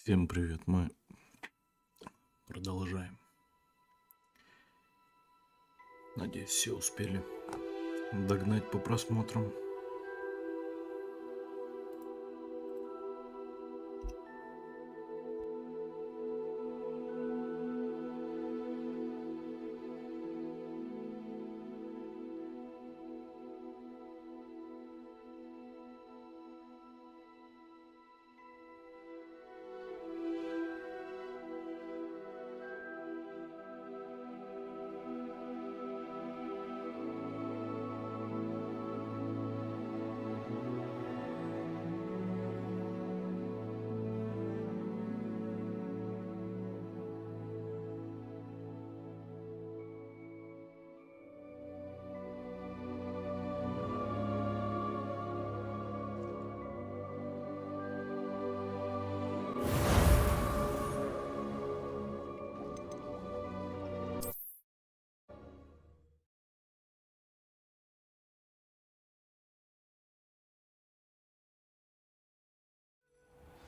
Всем привет, мы продолжаем. Надеюсь, все успели догнать по просмотрам.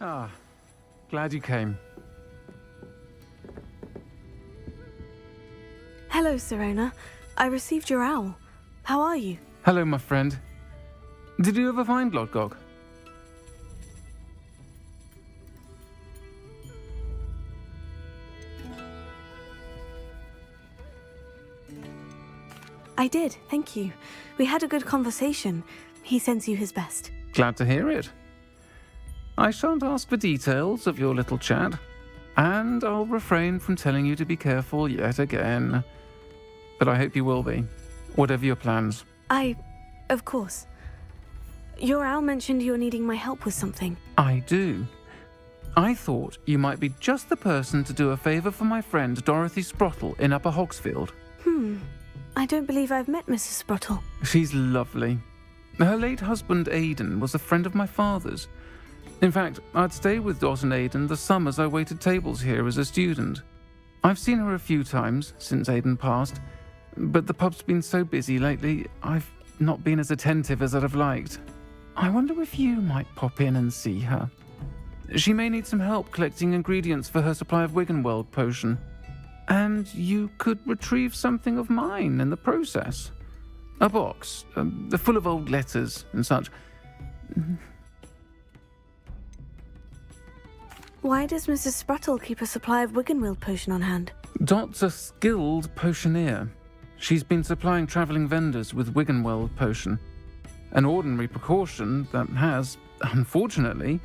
Ah, glad you came. Hello, Serona. I received your owl. How are you? Hello, my friend. Did you ever find Lodgok? I did, thank you. We had a good conversation. He sends you his best. Glad to hear it. I shan't ask for details of your little chat, and I'll refrain from telling you to be careful yet again. But I hope you will be, whatever your plans. Of course. Your owl mentioned you're needing my help with something. I do. I thought you might be just the person to do a favour for my friend Dorothy Sprottle in Upper Hogsfield. I don't believe I've met Mrs. Sprottle. She's lovely. Her late husband Aidan was a friend of my father's. In fact, I'd stay with Dot and Aidan the summers I waited tables here as a student. I've seen her a few times since Aidan passed, but the pub's been so busy lately, I've not been as attentive as I'd have liked. I wonder if you might pop in and see her. She may need some help collecting ingredients for her supply of Wiggenweld potion. And you could retrieve something of mine in the process. A box, full of old letters and such. Why does Mrs. Sprottle keep a supply of Wiggenweld potion on hand? Dot's a skilled potioneer. She's been supplying travelling vendors with Wiggenweld potion. An ordinary precaution that has, unfortunately,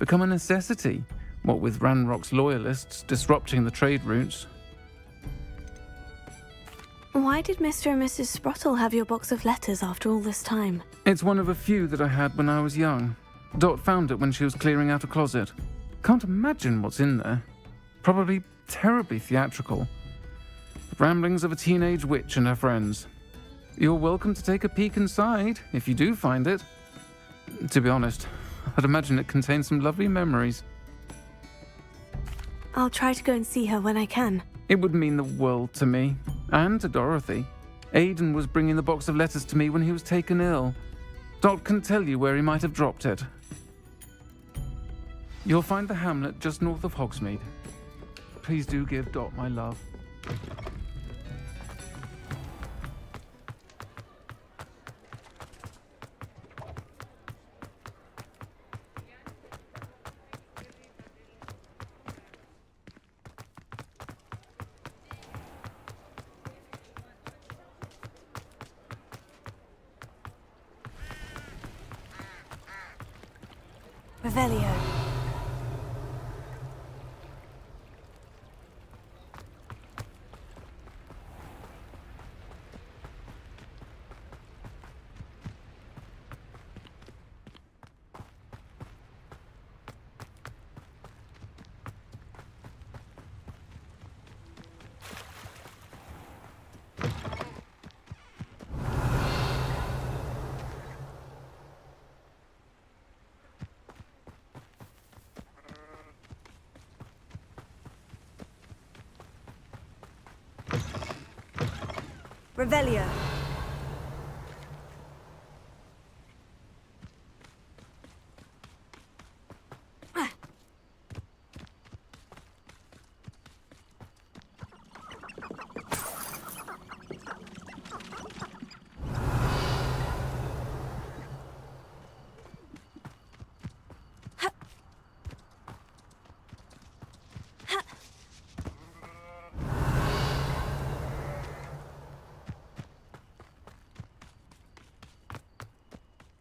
become a necessity, what with Ranrock's loyalists disrupting the trade routes. Why did Mr. and Mrs. Sprottle have your box of letters after all this time? It's one of a few that I had when I was young. Dot found it when she was clearing out a closet. Can't imagine what's in there. Probably terribly theatrical. The ramblings of a teenage witch and her friends. You're welcome to take a peek inside, if you do find it. To be honest, I'd imagine it contains some lovely memories. I'll try to go and see her when I can. It would mean the world to me, and to Dorothy. Aidan was bringing the box of letters to me when he was taken ill. Dot can tell you where he might have dropped it. You'll find the hamlet just north of Hogsmeade. Please do give Dot my love. Revelio. Revelio.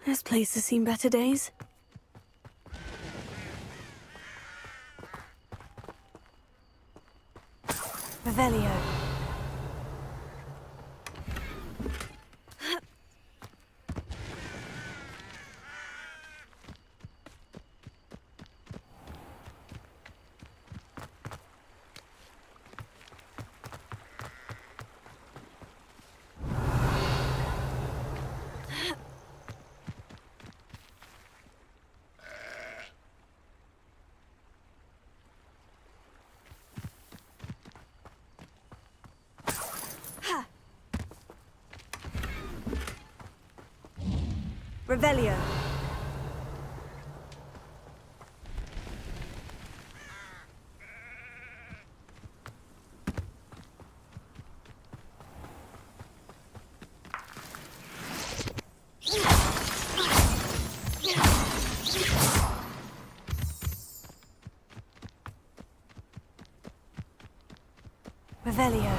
This place has seen better days. Revelio. Revelio. Revelio.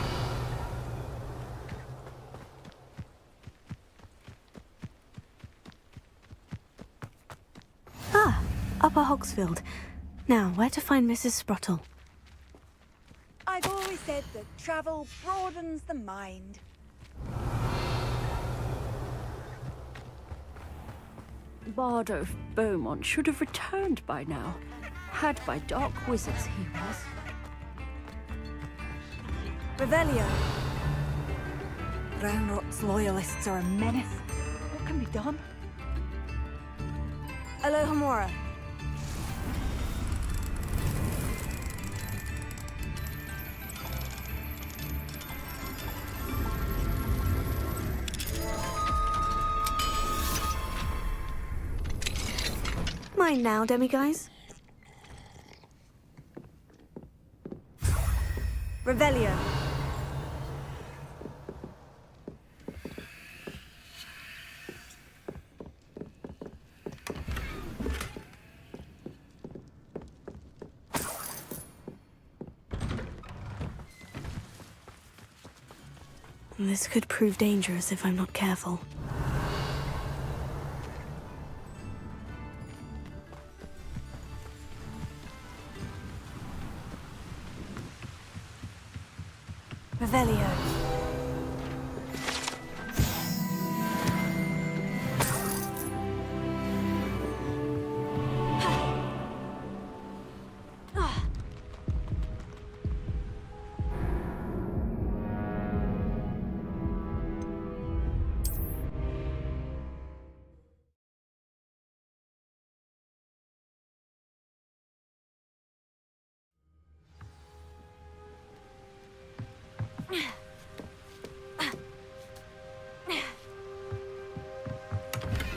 Upper Hogsfield. Now, where to find Mrs. Sprottle? I've always said that travel broadens the mind. Bardo of Beaumont should have returned by now. Had by dark wizards he was. Revelio. Brownrot's loyalists are a menace. What can be done? Alohomora. Mine now, demiguise. Revelio. This could prove dangerous if I'm not careful. Revelio.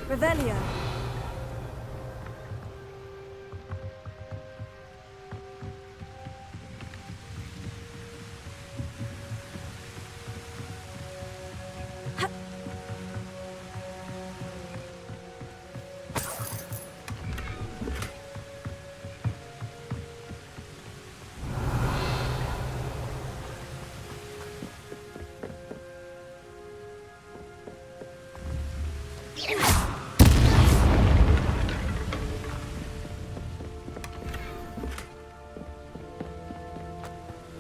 Revelio.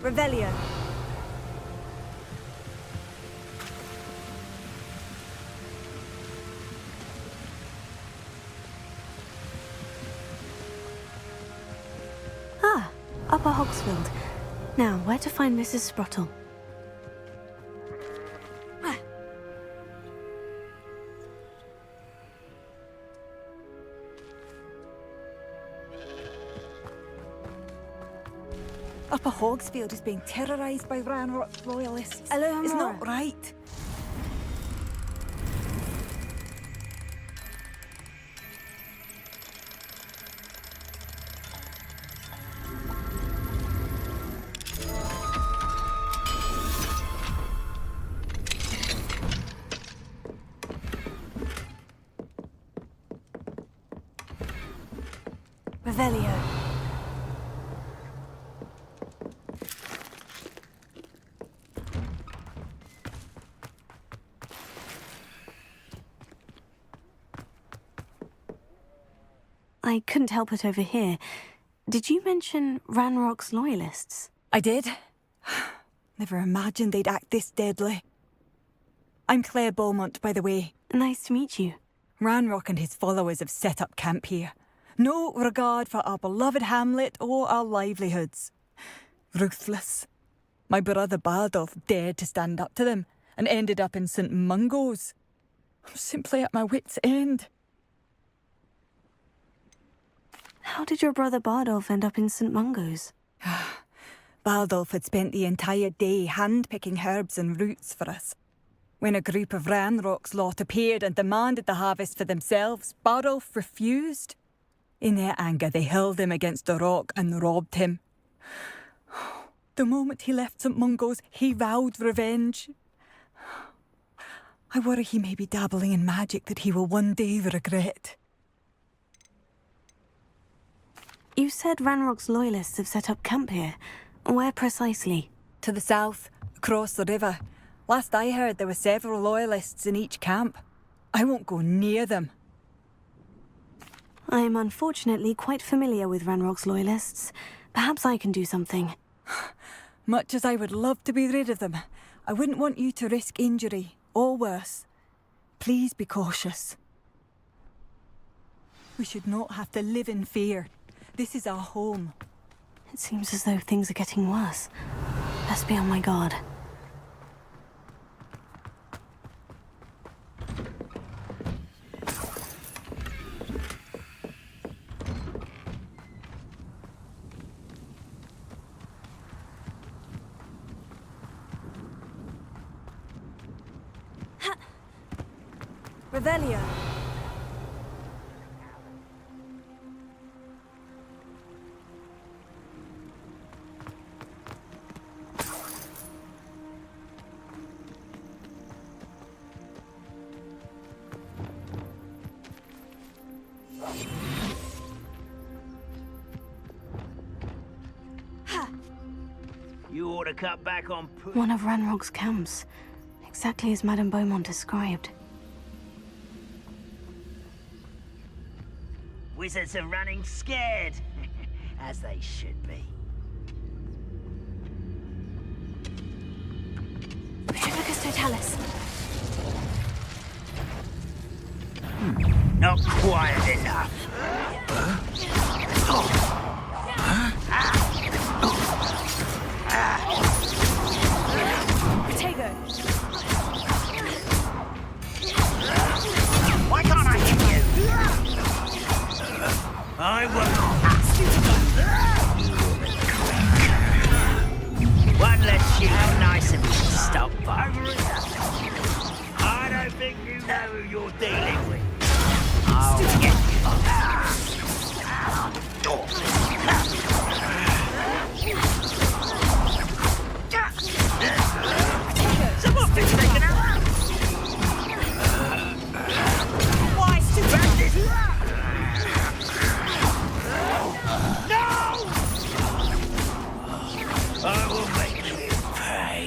Revelio. Ah, Upper Hogsfield. Now, where to find Mrs. Sprottle? Upper Hogsfield is being terrorised by Ranrock's loyalists. Alohomora. It's not right. Revelio. I couldn't help it over here. Did you mention Ranrock's loyalists? I did. Never imagined they'd act this deadly. I'm Claire Beaumont, by the way. Nice to meet you. Ranrock and his followers have set up camp here. No regard for our beloved hamlet or our livelihoods. Ruthless. My brother Bardolph dared to stand up to them and ended up in St. Mungo's. I'm simply at my wit's end. How did your brother Bardolph end up in St. Mungo's? Bardolph had spent the entire day hand-picking herbs and roots for us. When a group of Ranrock's lot appeared and demanded the harvest for themselves, Bardolph refused. In their anger, they hurled him against a rock and robbed him. The moment he left St. Mungo's, he vowed revenge. I worry he may be dabbling in magic that he will one day regret. You said Ranrock's loyalists have set up camp here. Where precisely? To the south, across the river. Last I heard, there were several loyalists in each camp. I won't go near them. I am unfortunately quite familiar with Ranrock's loyalists. Perhaps I can do something. Much as I would love to be rid of them, I wouldn't want you to risk injury, or worse. Please be cautious. We should not have to live in fear. This is our home. It seems as though things are getting worse. Best be on my guard. Revelio. You ought to cut back on One of Ranrock's camps. Exactly as Madame Beaumont described. Wizards are running scared, as they should be. Protectus Totalis. Not quiet enough. Protego. Why can't I hit you? I will. One less shoot. How nice of you to stop by. I don't think you know who you're dealing with. I'll get you. Someone's been taken out. Why, stupid? No! I will make you pay.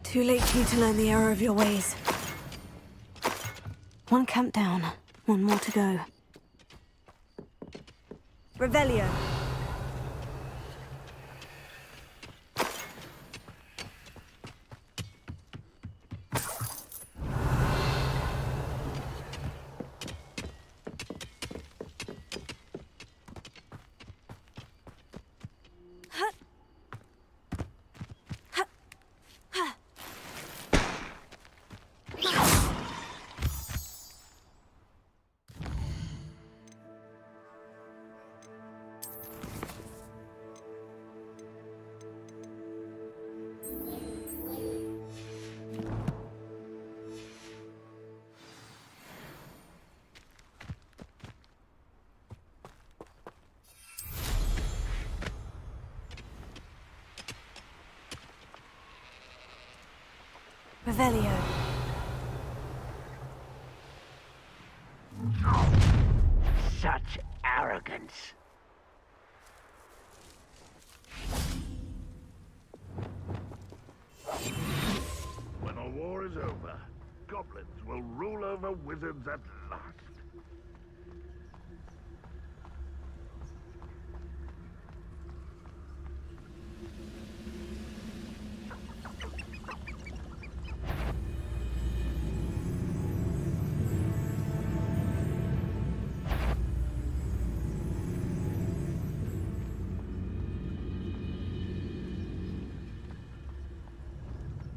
Too late for you to learn the error of your ways. One camp down, one more to go. Revelio. Revelio. Such arrogance. goblins will rule over wizards at last.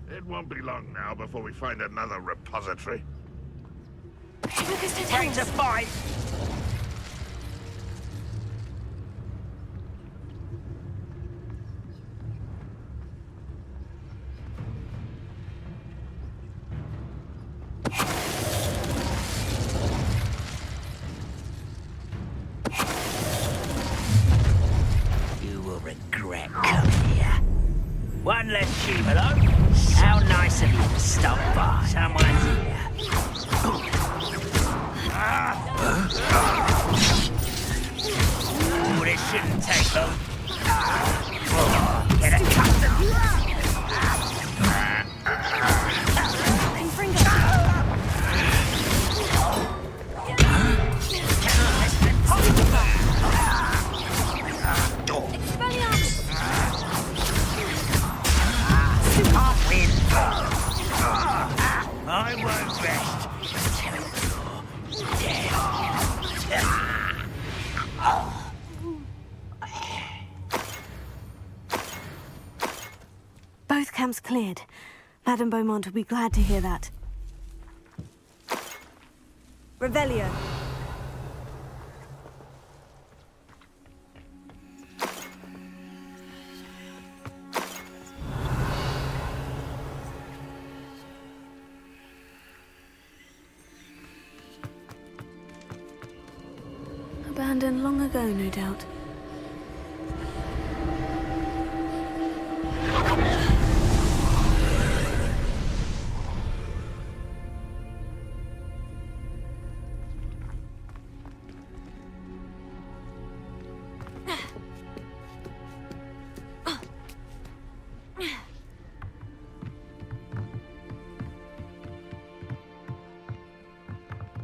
It won't be long now before we find another repository. Ready to fight! You will regret coming here. One less alone. How nice of you to stop by. Someone's here. Oh, this shouldn't take long. Get accustomed. I won't rest until you're dead. Both camps cleared. Madame Beaumont will be glad to hear that. Revelio. Abandoned long ago, no doubt.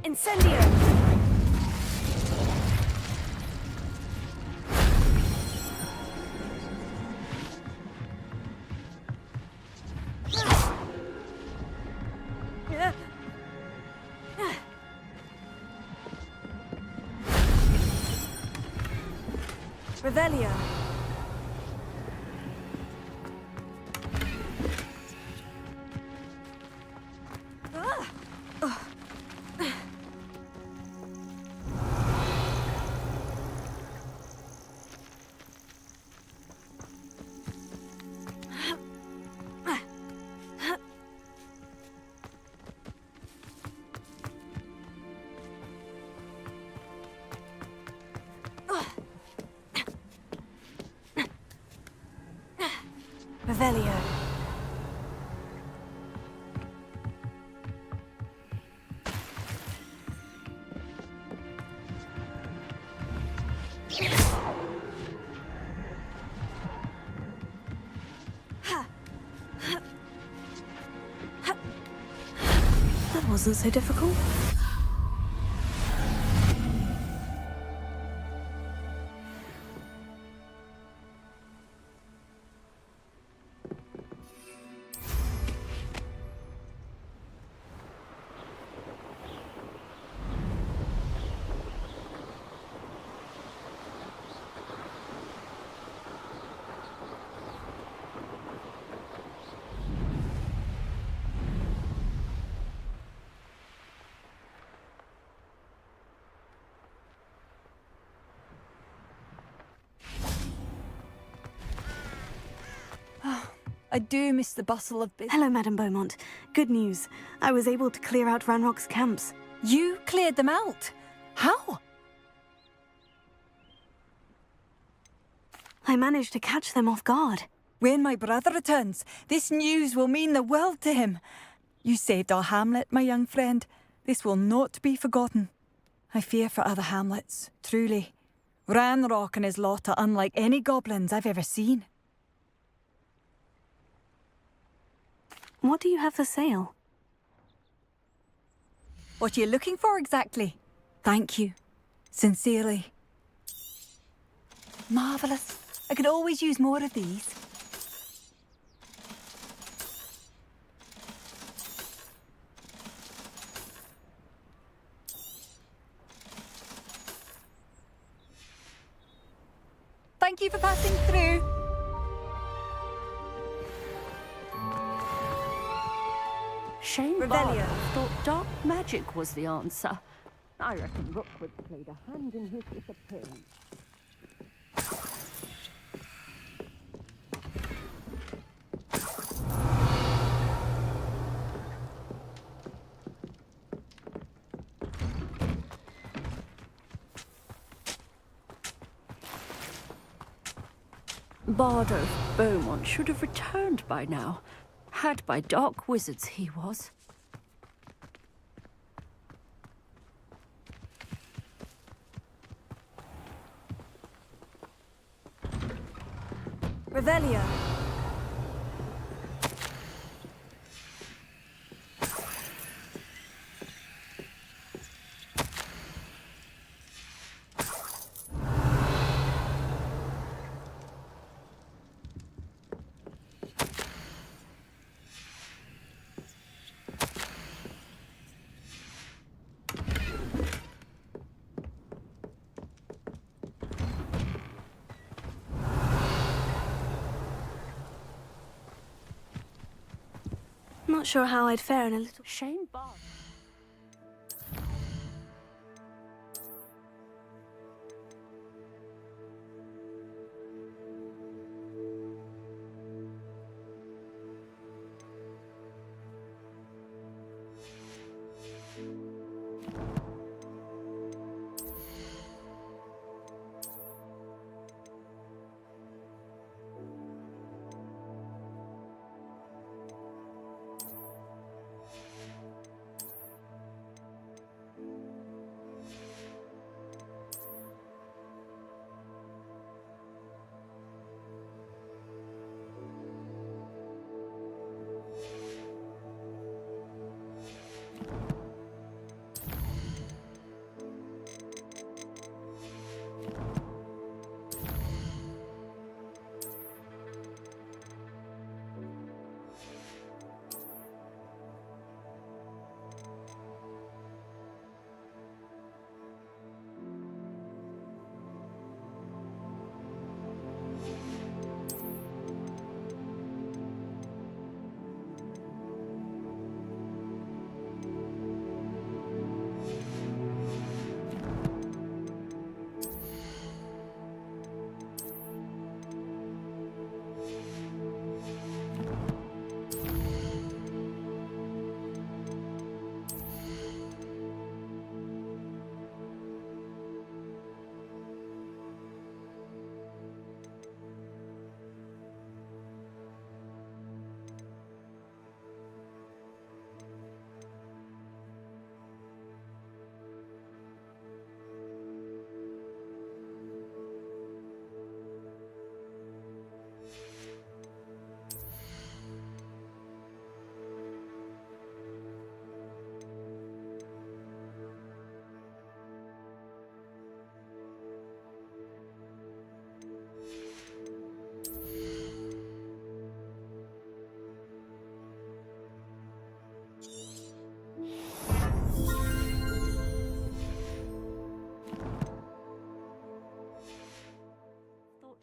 Incendio! Revelio. Revelio. That wasn't so difficult. I do miss the bustle of business. Hello, Madame Beaumont. Good news. I was able to clear out Ranrock's camps. You cleared them out? How? I managed to catch them off guard. When my brother returns, this news will mean the world to him. You saved our hamlet, my young friend. This will not be forgotten. I fear for other hamlets, truly. Ranrock and his lot are unlike any goblins I've ever seen. What do you have for sale? What are you looking for exactly? Thank you. Sincerely. Marvellous. I could always use more of these. Thank you for passing through. Shane Revelio. Barlow thought dark magic was the answer. I reckon Rookwood played a hand in his disappearance. Bardo Beaumont should have returned by now. Had by dark wizards he was. Revelio. Not sure how I'd fare in a little... Shane Barlow.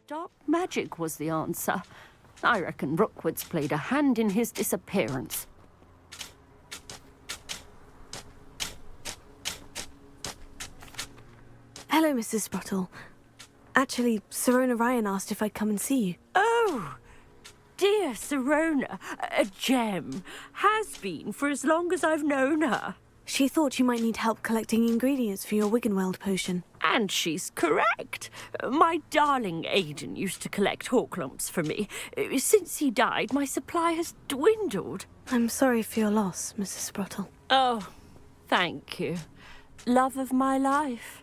Dark magic was the answer. I reckon Rookwood's played a hand in his disappearance. Hello, Mrs. Sprottle. Actually, Sirona Ryan asked if I'd come and see you. Oh, dear Sirona, a gem. Has been for as long as I've known her. She thought you might need help collecting ingredients for your Wiggenweld potion. And she's correct. My darling Aidan used to collect hawklumps for me. Since he died, my supply has dwindled. I'm sorry for your loss, Mrs. Sprottle. Oh, thank you. Love of my life.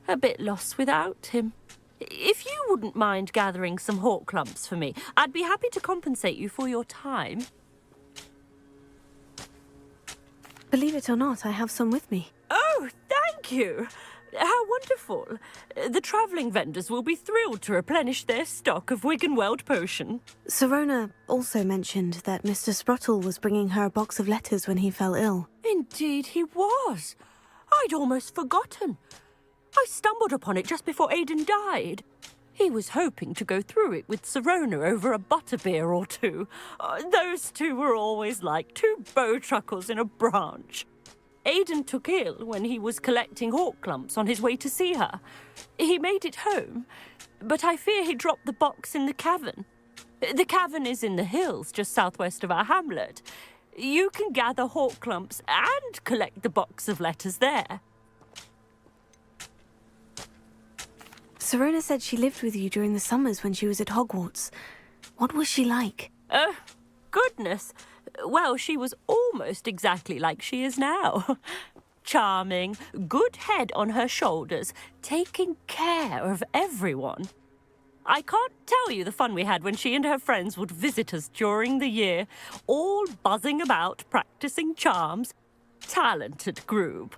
A bit lost without him. If you wouldn't mind gathering some hawklumps for me, I'd be happy to compensate you for your time. Believe it or not, I have some with me. Oh, thank you. How wonderful. The travelling vendors will be thrilled to replenish their stock of Wiggenweld potion. Sirona also mentioned that Mr. Sprottle was bringing her a box of letters when he fell ill. Indeed he was. I'd almost forgotten. I stumbled upon it just before Aidan died. He was hoping to go through it with Sirona over a butterbeer or two. Those two were always like two bowtruckles in a branch. Aidan took ill when he was collecting hawk clumps on his way to see her. He made it home, but I fear he dropped the box in the cavern. The cavern is in the hills just southwest of our hamlet. You can gather hawk clumps and collect the box of letters there. Sirona said she lived with you during the summers when she was at Hogwarts. What was she like? Goodness. Well, she was almost exactly like she is now. Charming, good head on her shoulders, taking care of everyone. I can't tell you the fun we had when she and her friends would visit us during the year, all buzzing about, practicing charms. Talented group.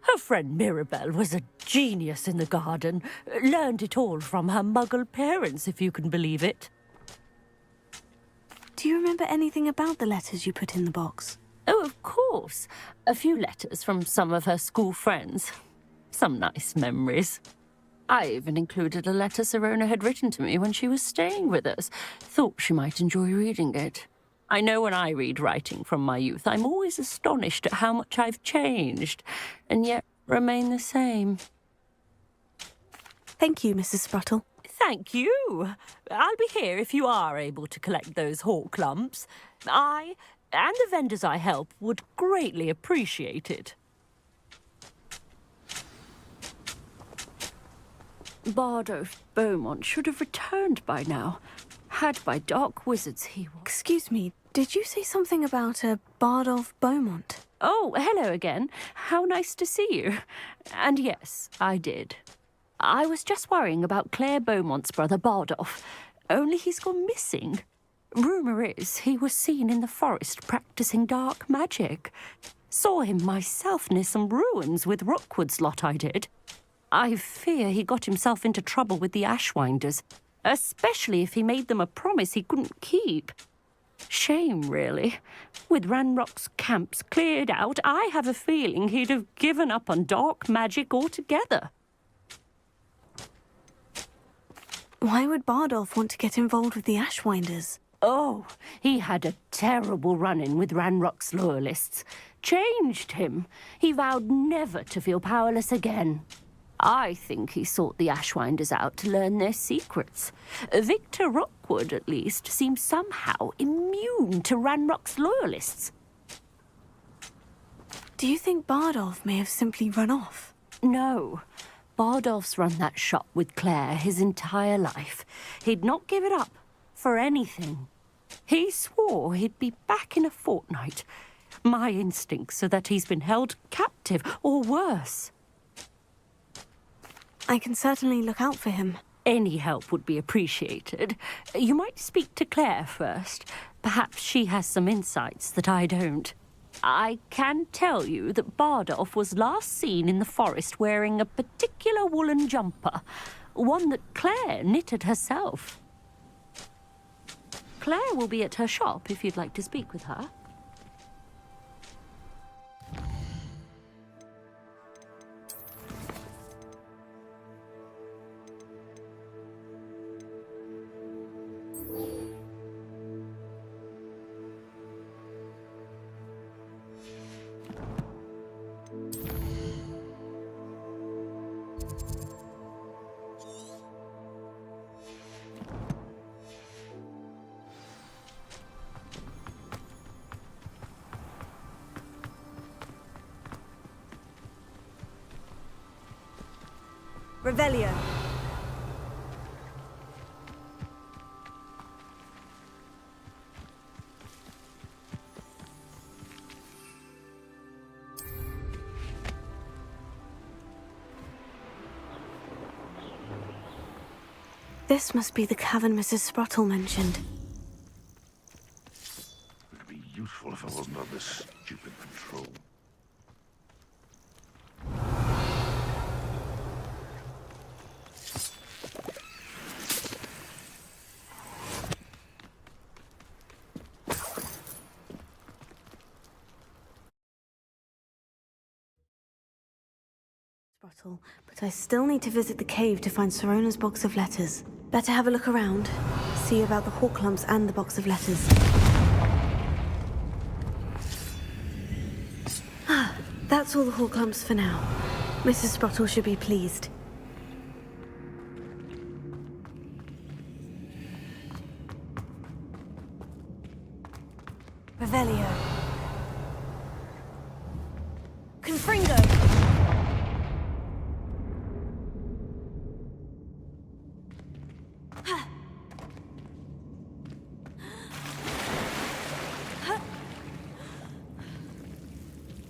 Her friend Mirabelle was a genius in the garden. Learned it all from her muggle parents, if you can believe it. Do you remember anything about the letters you put in the box? Oh, of course. A few letters from some of her school friends. Some nice memories. I even included a letter Sirona had written to me when she was staying with us. Thought she might enjoy reading it. I know when I read writing from my youth, I'm always astonished at how much I've changed, and yet remain the same. Thank you, Mrs. Sprottle. Thank you. I'll be here if you are able to collect those hawk lumps. I, and the vendors I help, would greatly appreciate it. Bardolph Beaumont should have returned by now. Had by dark wizards he was. Excuse me, did you say something about a Bardolph Beaumont? Oh, hello again. How nice to see you. And yes, I did. I was just worrying about Claire Beaumont's brother Bardolph, only he's gone missing. Rumour is he was seen in the forest practising dark magic. Saw him myself near some ruins with Rookwood's lot I did. I fear he got himself into trouble with the Ashwinders, especially if he made them a promise he couldn't keep. Shame, really. With Ranrock's camps cleared out, I have a feeling he'd have given up on dark magic altogether. Why would Bardolph want to get involved with the Ashwinders? Oh, he had a terrible run-in with Ranrock's loyalists. Changed him. He vowed never to feel powerless again. I think he sought the Ashwinders out to learn their secrets. Victor Rookwood, at least, seems somehow immune to Ranrock's loyalists. Do you think Bardolph may have simply run off? No. Bardolph's run that shop with Claire his entire life. He'd not give it up for anything. He swore he'd be back in a fortnight. My instincts are that he's been held captive, or worse. I can certainly look out for him. Any help would be appreciated. You might speak to Claire first. Perhaps she has some insights that I don't. I can tell you that Bardolph was last seen in the forest wearing a particular woolen jumper, one that Claire knitted herself. Claire will be at her shop if you'd like to speak with her. Revelio. This must be the cavern Mrs. Sprottle mentioned. It'd be useful if I wasn't under stupid control. Sprottle, but I still need to visit the cave to find Sirona's box of letters. Better have a look around, see about the hawk lumps and the box of letters. Ah, that's all the hawk lumps for now. Mrs. Sprottle should be pleased. Revelio. Confringo.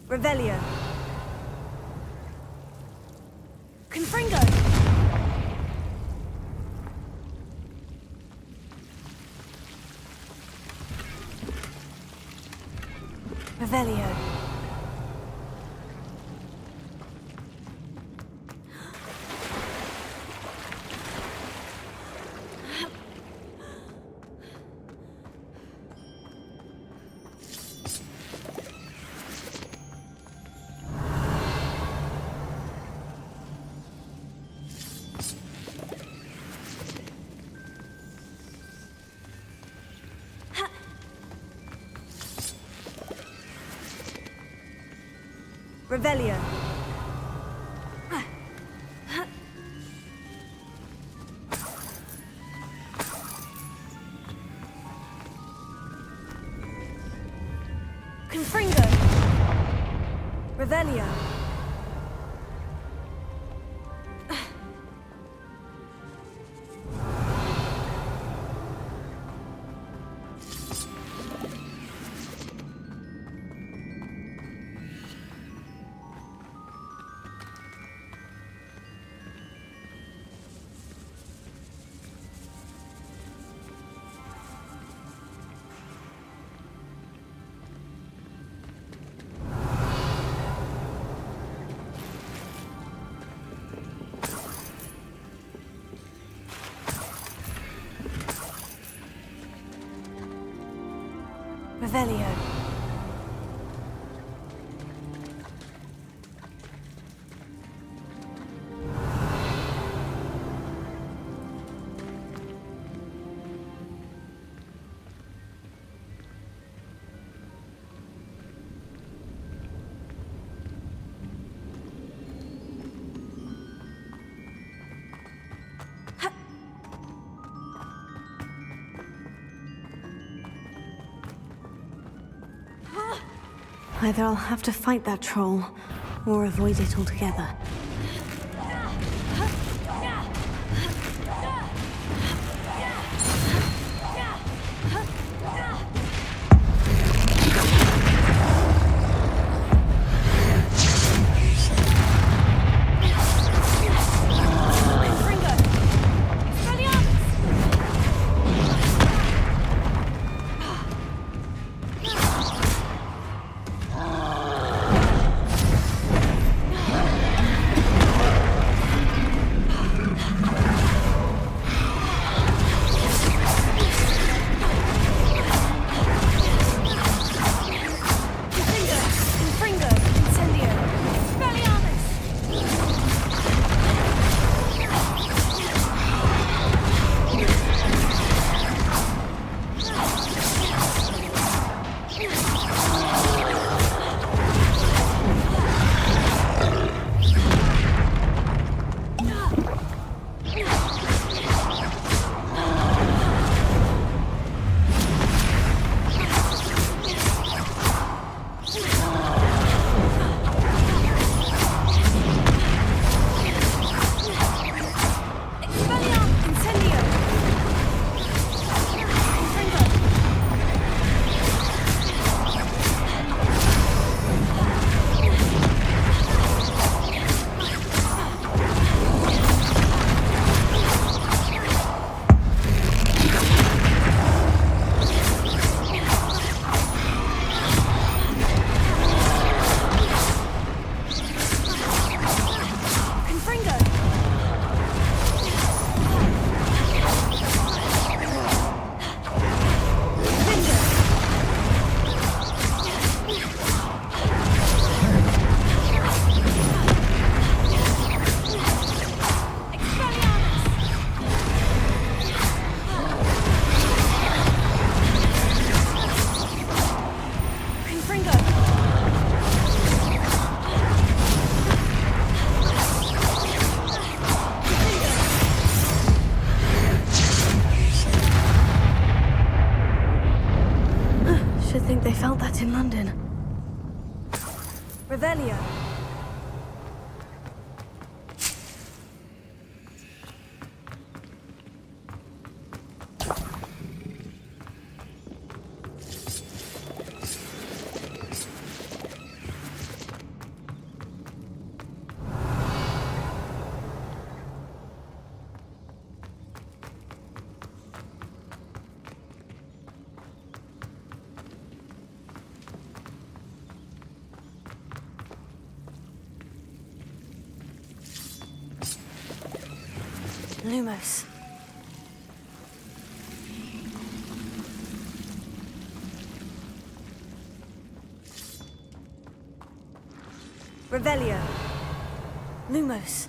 Revelio. Confringo. Revelio. Revelio. Confringo. Revelio. Revelio. Either I'll have to fight that troll, or avoid it altogether. don't think they felt that in London. Revelio. Lumos. Revelio. Lumos.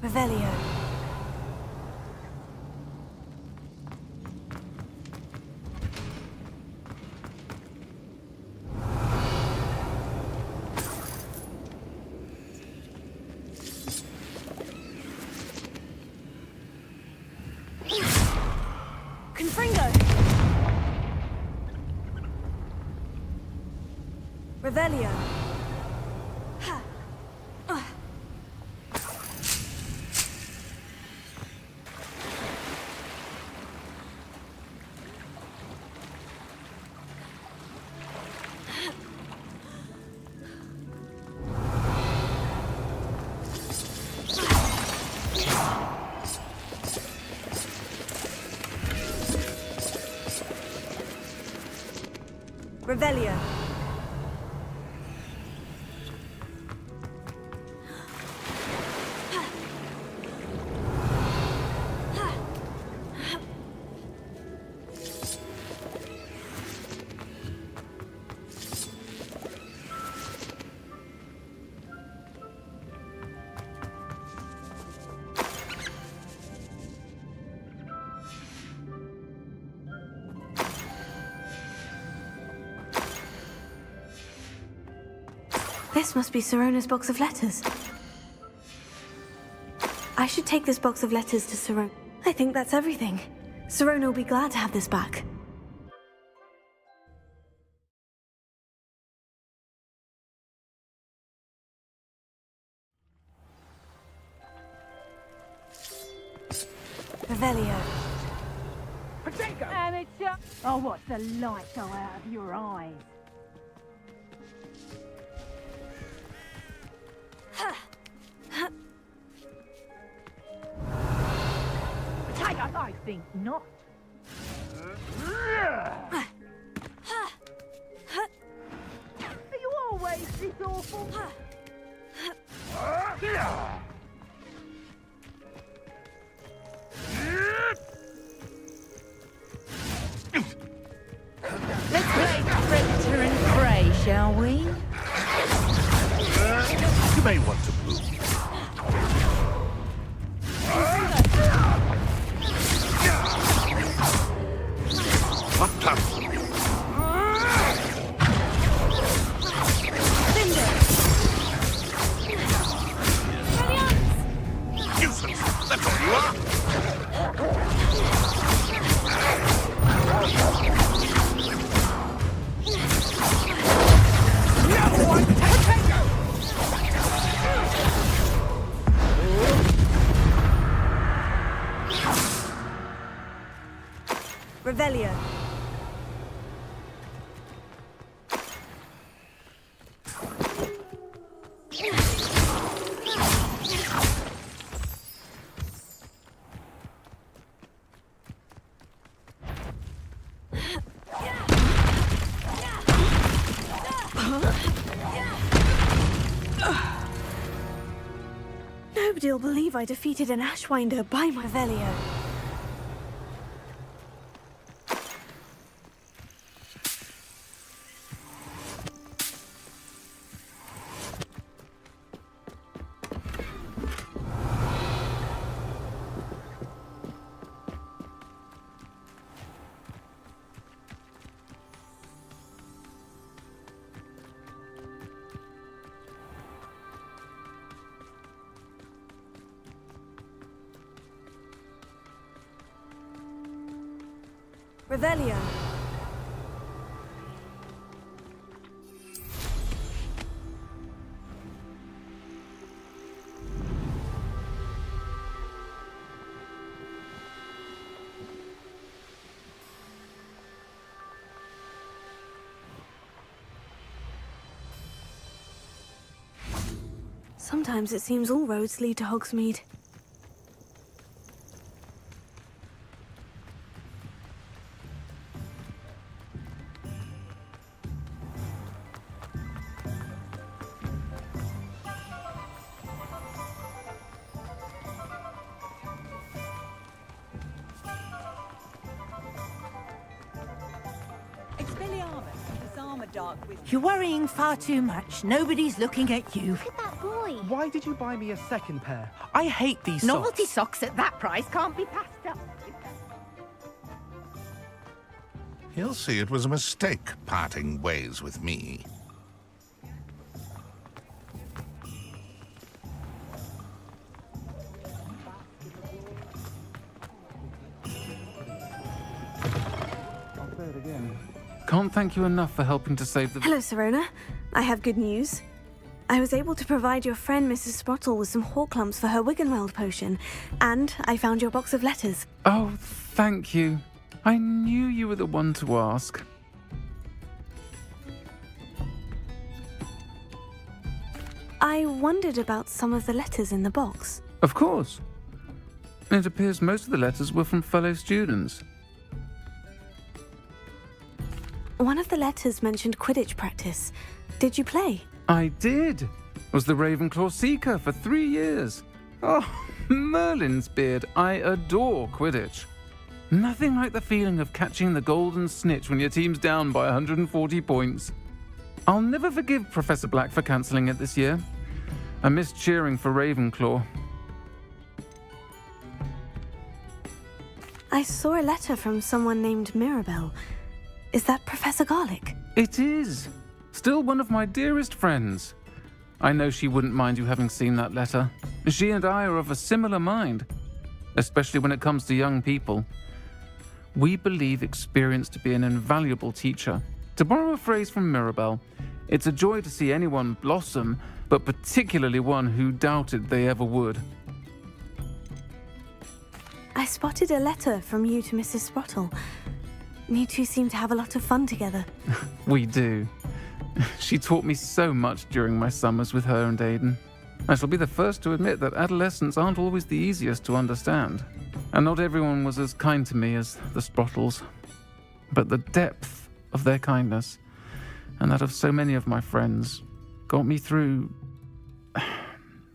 Revelio. Confringo. Revelio. Revelio. This must be Sirona's box of letters. I should take this box of letters to Sirona. I think that's everything. Sirona will be glad to have this back. Revelio. Amateur! Oh, watch the light go out of your eyes. Potato, I think not. Are you always this awful? Let's play predator and prey, shall we? You may want to move. What time? Nuisance! That's all you are! Revelio. Nobody'll believe I defeated an Ashwinder by my Revelio. Revelio. Sometimes it seems all roads lead to Hogsmeade. You're worrying far too much. Nobody's looking at you. Look at that boy. Why did you buy me a second pair? I hate these Novelty socks. socks at that price can't be passed up. He'll see it was a mistake parting ways with me. I'll say it again. Can't thank you enough for helping to save the... Hello, Sirona. I have good news. I was able to provide your friend Mrs. Sprottle with some Horklumps for her Wiggenweld potion, and I found your box of letters. Oh, thank you. I knew you were the one to ask. I wondered about some of the letters in the box. Of course. It appears most of the letters were from fellow students. One of the letters mentioned Quidditch practice. Did you play? I did. Was the Ravenclaw Seeker for 3 years. Oh, Merlin's beard. I adore Quidditch. Nothing like the feeling of catching the golden snitch when your team's down by 140 points. I'll never forgive Professor Black for cancelling it this year. I missed cheering for Ravenclaw. I saw a letter from someone named Mirabelle. Is that Professor Garlick? It is. Still one of my dearest friends. I know she wouldn't mind you having seen that letter. She and I are of a similar mind, especially when it comes to young people. We believe experience to be an invaluable teacher. To borrow a phrase from Mirabelle, it's a joy to see anyone blossom, but particularly one who doubted they ever would. I spotted a letter from you to Mrs. Sprottle. You two seem to have a lot of fun together. We do. She taught me so much during my summers with her and Aidan. I shall be the first to admit that adolescents aren't always the easiest to understand. And not everyone was as kind to me as the Sprottles. But the depth of their kindness, and that of so many of my friends, got me through...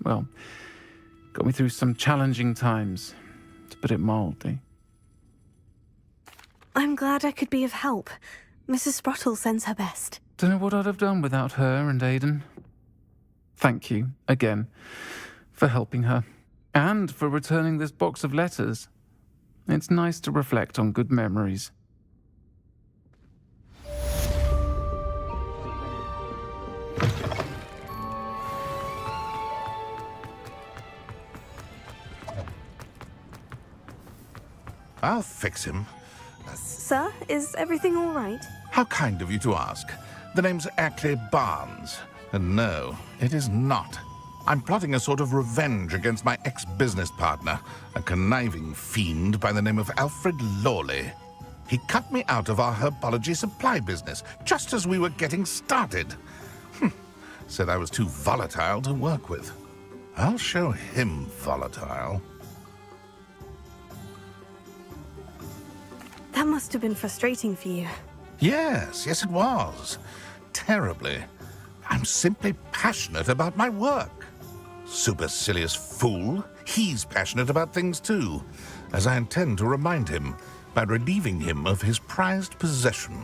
well, got me through some challenging times, to put it mildly. I'm glad I could be of help. Mrs. Sprottle sends her best. Don't know what I'd have done without her and Aidan. Thank you, again, for helping her, and for returning this box of letters. It's nice to reflect on good memories. I'll fix him. Sir, is everything all right? How kind of you to ask. The name's Ackley Barnes. And no, it is not. I'm plotting a sort of revenge against my ex-business partner, a conniving fiend by the name of Alfred Lawley. He cut me out of our herbology supply business just as we were getting started. Said I was too volatile to work with. I'll show him volatile. That must have been frustrating for you. Yes, it was. Terribly. I'm simply passionate about my work. Supercilious fool. He's passionate about things too, as I intend to remind him by relieving him of his prized possession.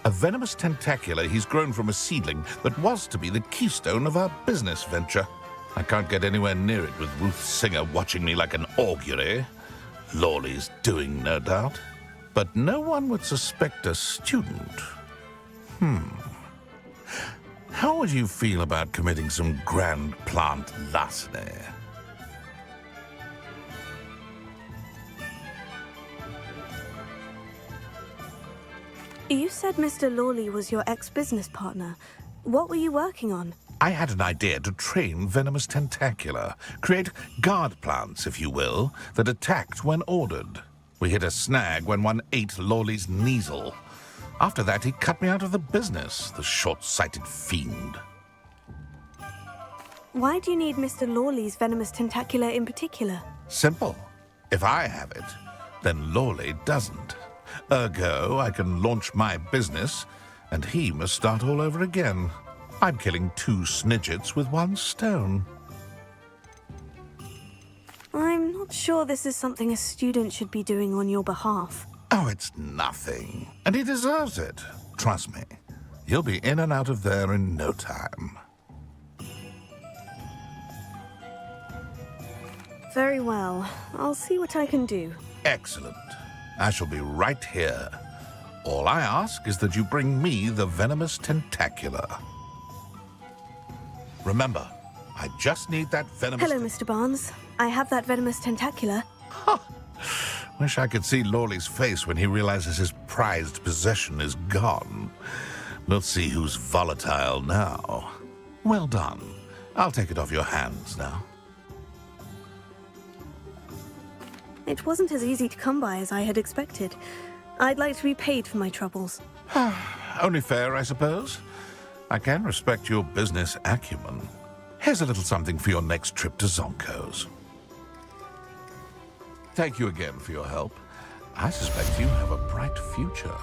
A venomous tentacula he's grown from a seedling that was to be the keystone of our business venture. I can't get anywhere near it with Ruth Singer watching me like an augury. Lawley's doing, no doubt. But no one would suspect a student. How would you feel about committing some grand plant larceny? You said Mr. Lawley was your ex-business partner. What were you working on? I had an idea to train venomous tentacula, create guard plants, if you will, that attacked when ordered. We hit a snag when one ate Lawley's Kneasel. After that, he cut me out of the business, the short-sighted fiend. Why do you need Mr. Lawley's venomous tentacula in particular? Simple. If I have it, then Lawley doesn't. Ergo, I can launch my business, and he must start all over again. I'm killing 2 snidgets with 1 stone. I'm not sure this is something a student should be doing on your behalf. Oh, it's nothing. And he deserves it. Trust me. He'll be in and out of there in no time. Very well. I'll see what I can do. Excellent. I shall be right here. All I ask is that you bring me the venomous tentacula. Remember, I just need that venomous... Hello, Mr. Barnes. I have that venomous tentacula. Wish I could see Lawley's face when he realizes his prized possession is gone. Let's see who's volatile now. Well done. I'll take it off your hands now. It wasn't as easy to come by as I had expected. I'd like to be paid for my troubles. Only fair, I suppose. I can respect your business acumen. Here's a little something for your next trip to Zonko's. Thank you again for your help. I suspect you have a bright future.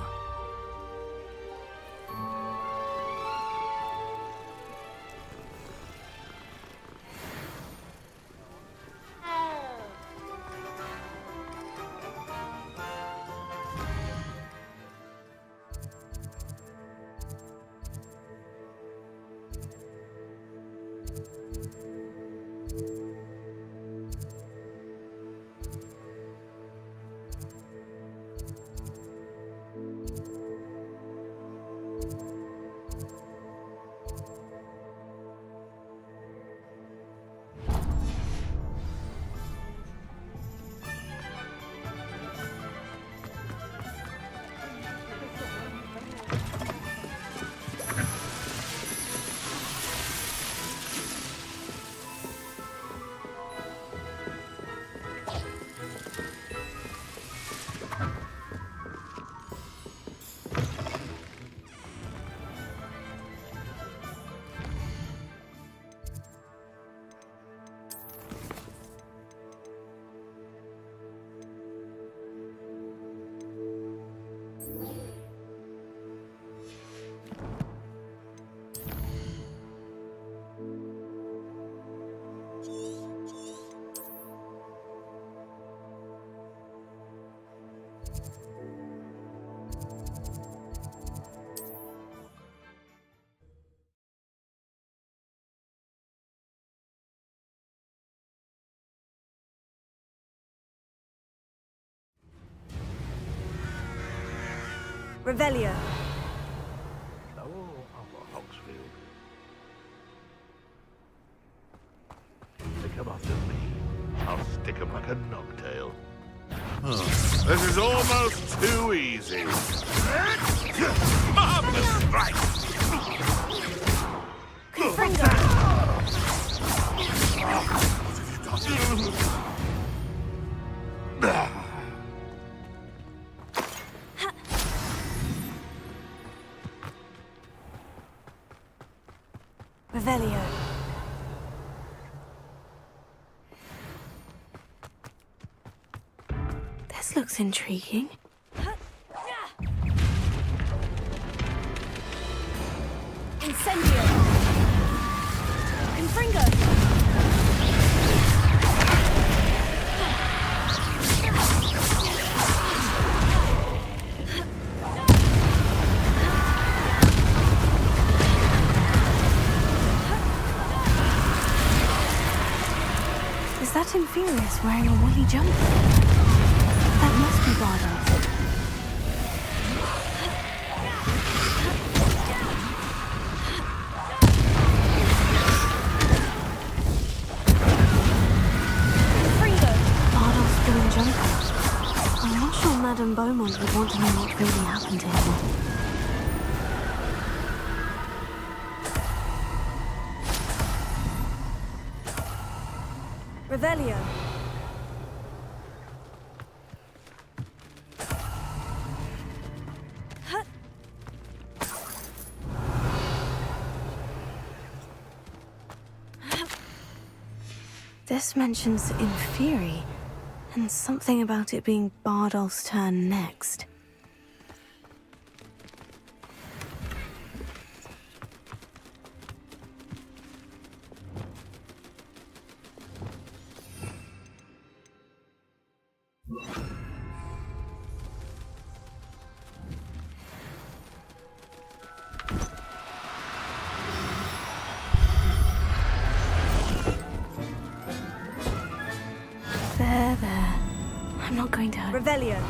Revelio. Come after me. I'll stick him like a knobtail. This is almost too easy. Marvelous strike! Revelio. This looks intriguing. Incendio. Confringo. Is that Inferius wearing a woolly jumper? That must be God's. I'm not sure Madame Beaumont would want to know what really happened to him. Revelio. This mentions Inferi, and something about it being Bardolph's turn next. There. I'm not going to hurt. Revelio.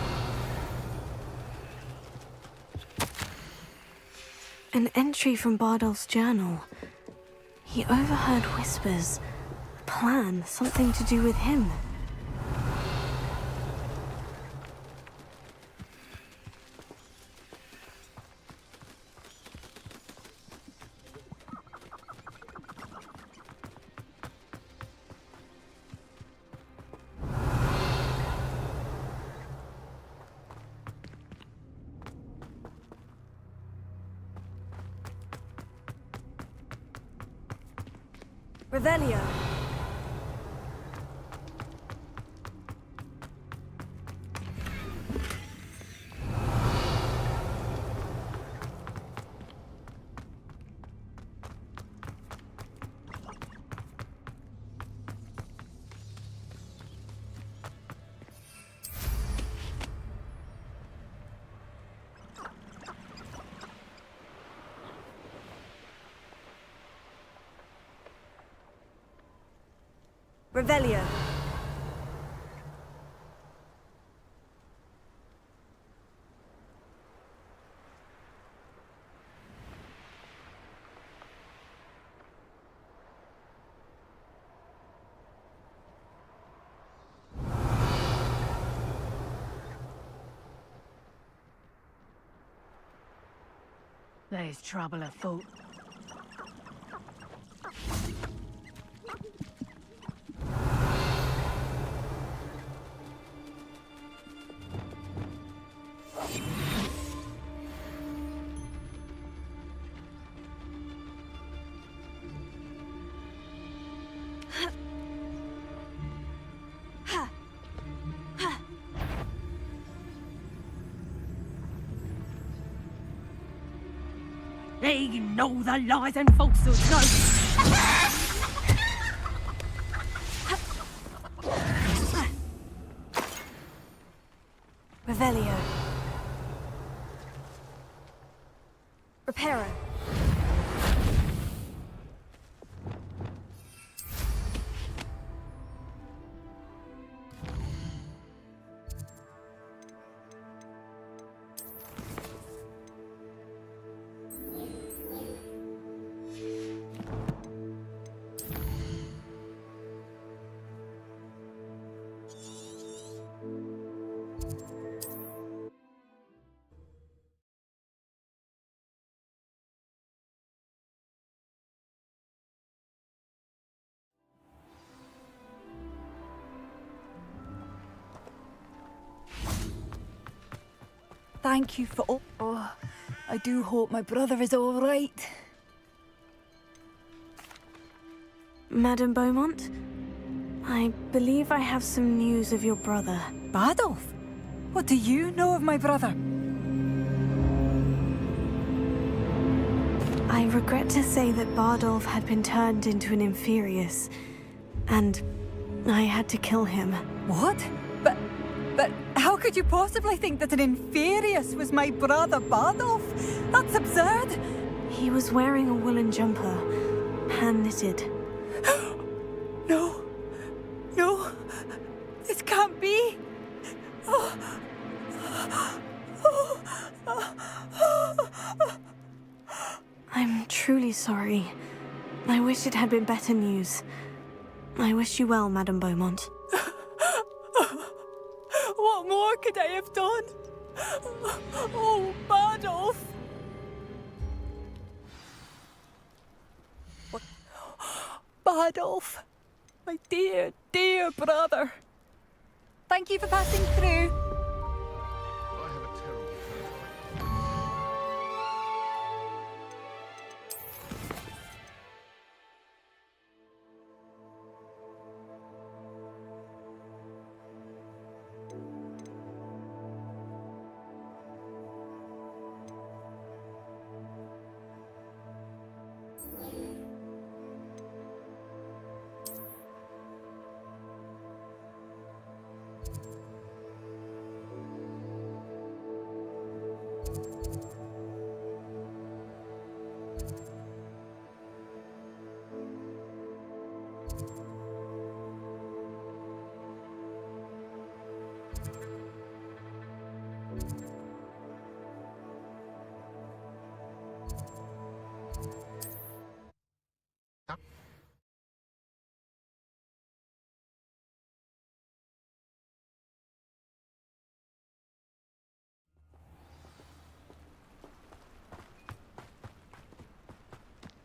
An entry from Bardolph's journal. He overheard whispers. A plan, something to do with him. Revelio. Revelio. There's trouble afoot. They know the lies and falsehoods, no! Revelio. Reparo. Thank you for all. Oh, I do hope my brother is all right. Madame Beaumont, I believe I have some news of your brother. Bardolph? What do you know of my brother? I regret to say that Bardolph had been turned into an Inferius, and I had to kill him. What? But how could you possibly think that an Inferius was my brother Bardolph? That's absurd! He was wearing a woolen jumper, hand-knitted. No, this can't be. I'm truly sorry. I wish it had been better news. I wish you well, Madame Beaumont. What more could I have done? Oh, Bardolph! What? Bardolph, My dear, dear brother. Thank you for passing through. I have a terrible thirst.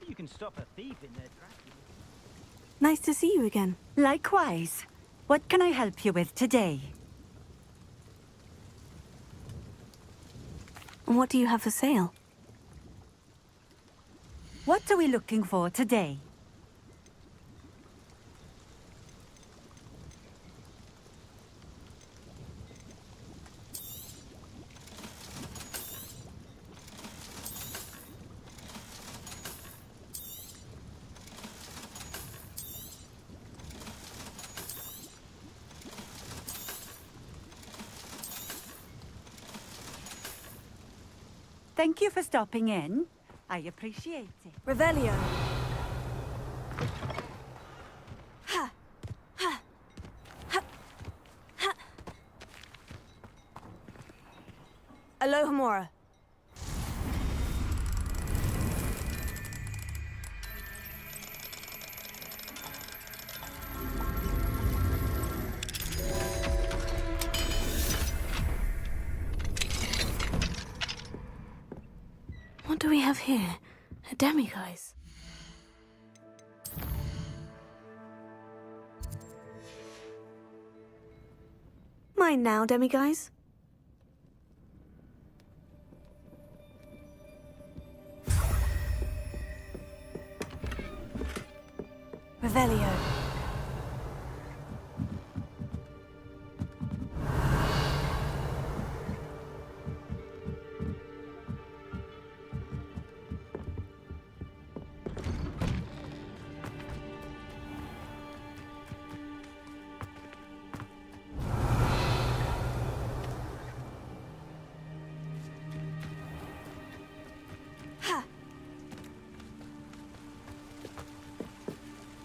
You can stop a thief in their tracks. Nice to see you again. Likewise. What can I help you with today? What do you have for sale? What are we looking for today? Thank you for stopping in. I appreciate it. Revelio. Ha! Ha! Ha! Ha! Alohomora. What do we have here? A demiguise. Mine now, demiguise. Revelio.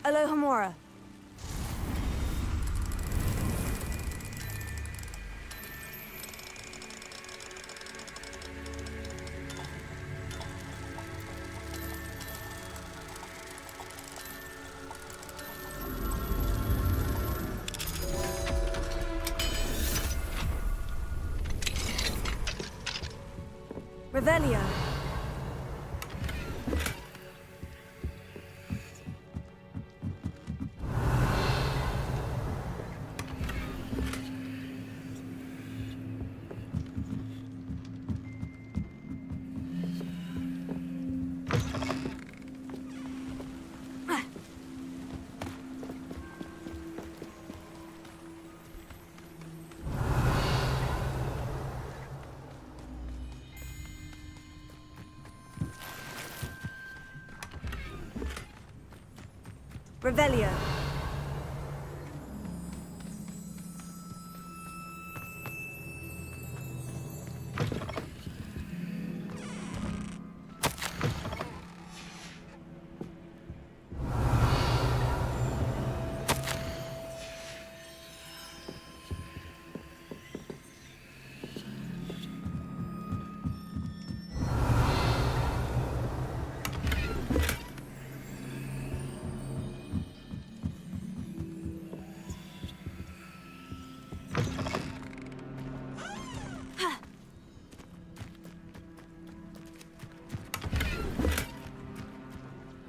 Alohomora. Revelio. Revelio.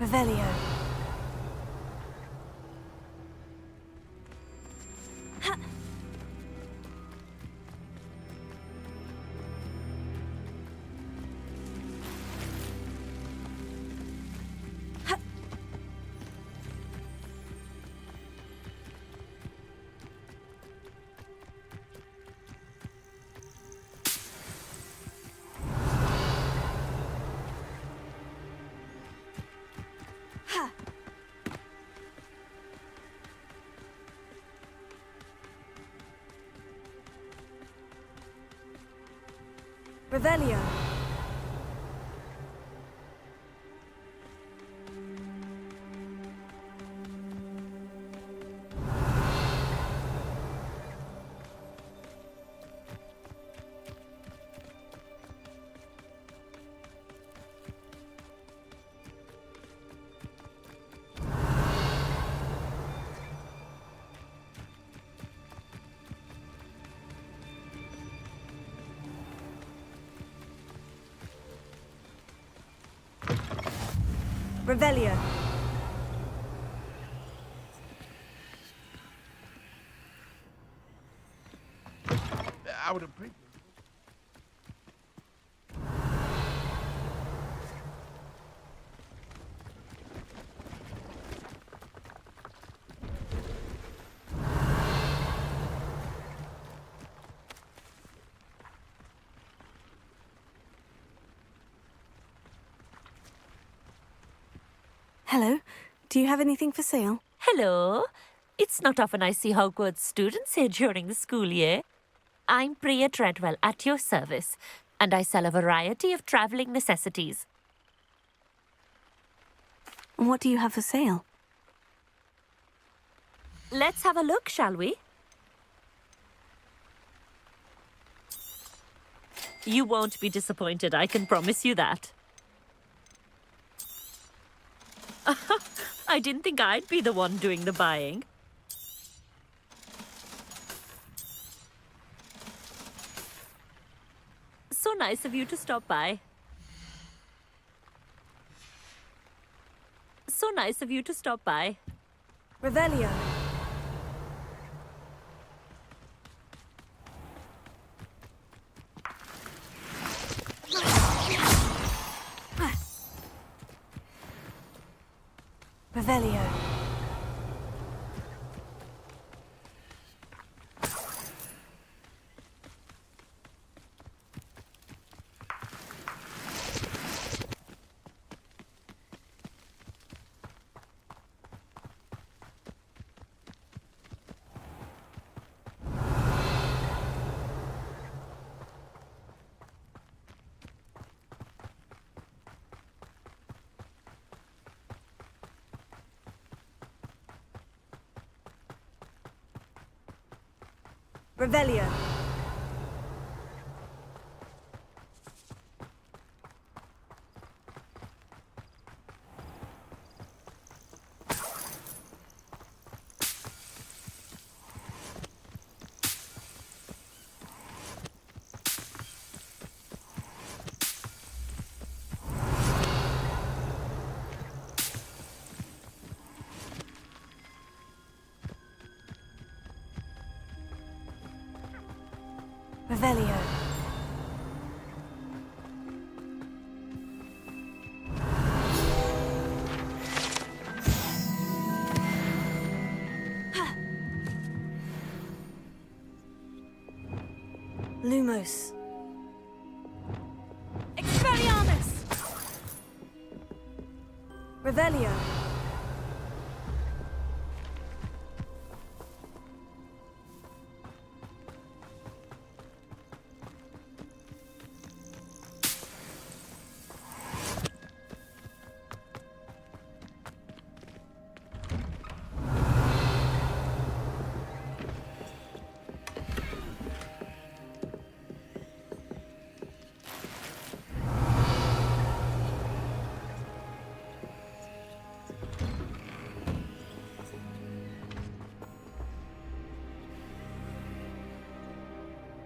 Revelio. Revelio. Revelio. I would appreciate. Hello. Do you have anything for sale? Hello. It's not often I see Hogwarts students here during the school year. I'm Priya Treadwell, at your service, and I sell a variety of travelling necessities. What do you have for sale? Let's have a look, shall we? You won't be disappointed, I can promise you that. I didn't think I'd be the one doing the buying. So nice of you to stop by. So nice of you to stop by. Revelio. Revelio. Revelio. Revelio. Lumos. Expelliarmus! Revelio.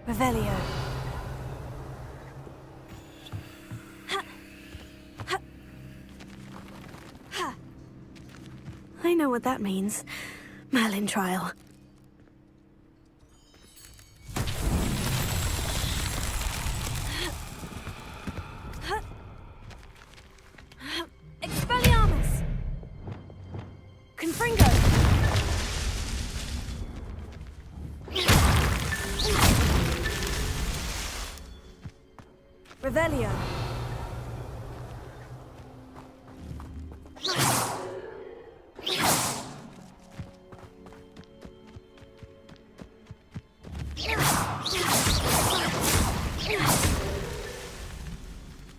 Revelio. I know what that means. Merlin trial. Expelliarmus! Confringo! Revelio.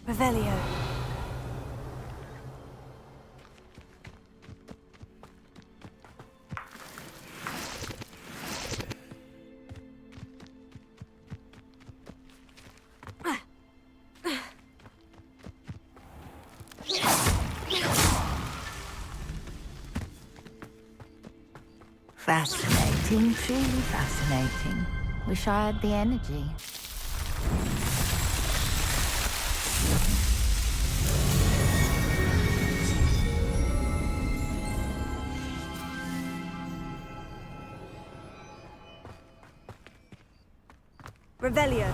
Revelio. Fascinating, truly fascinating. Wish I had the energy. Revelio.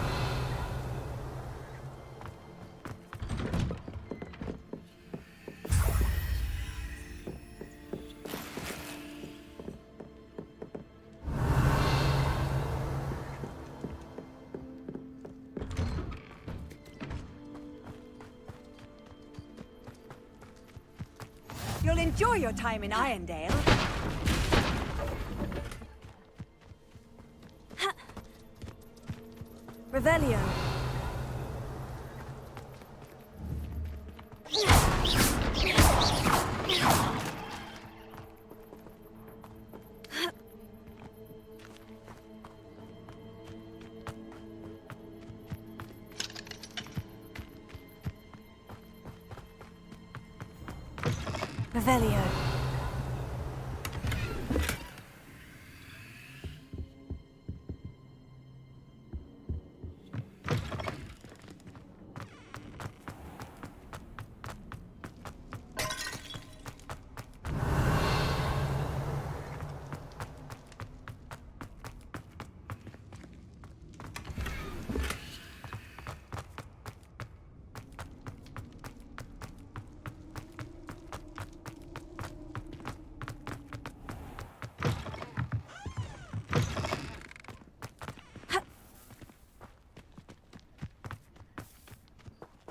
You'll enjoy your time in Irondale. Revelio. Revelio.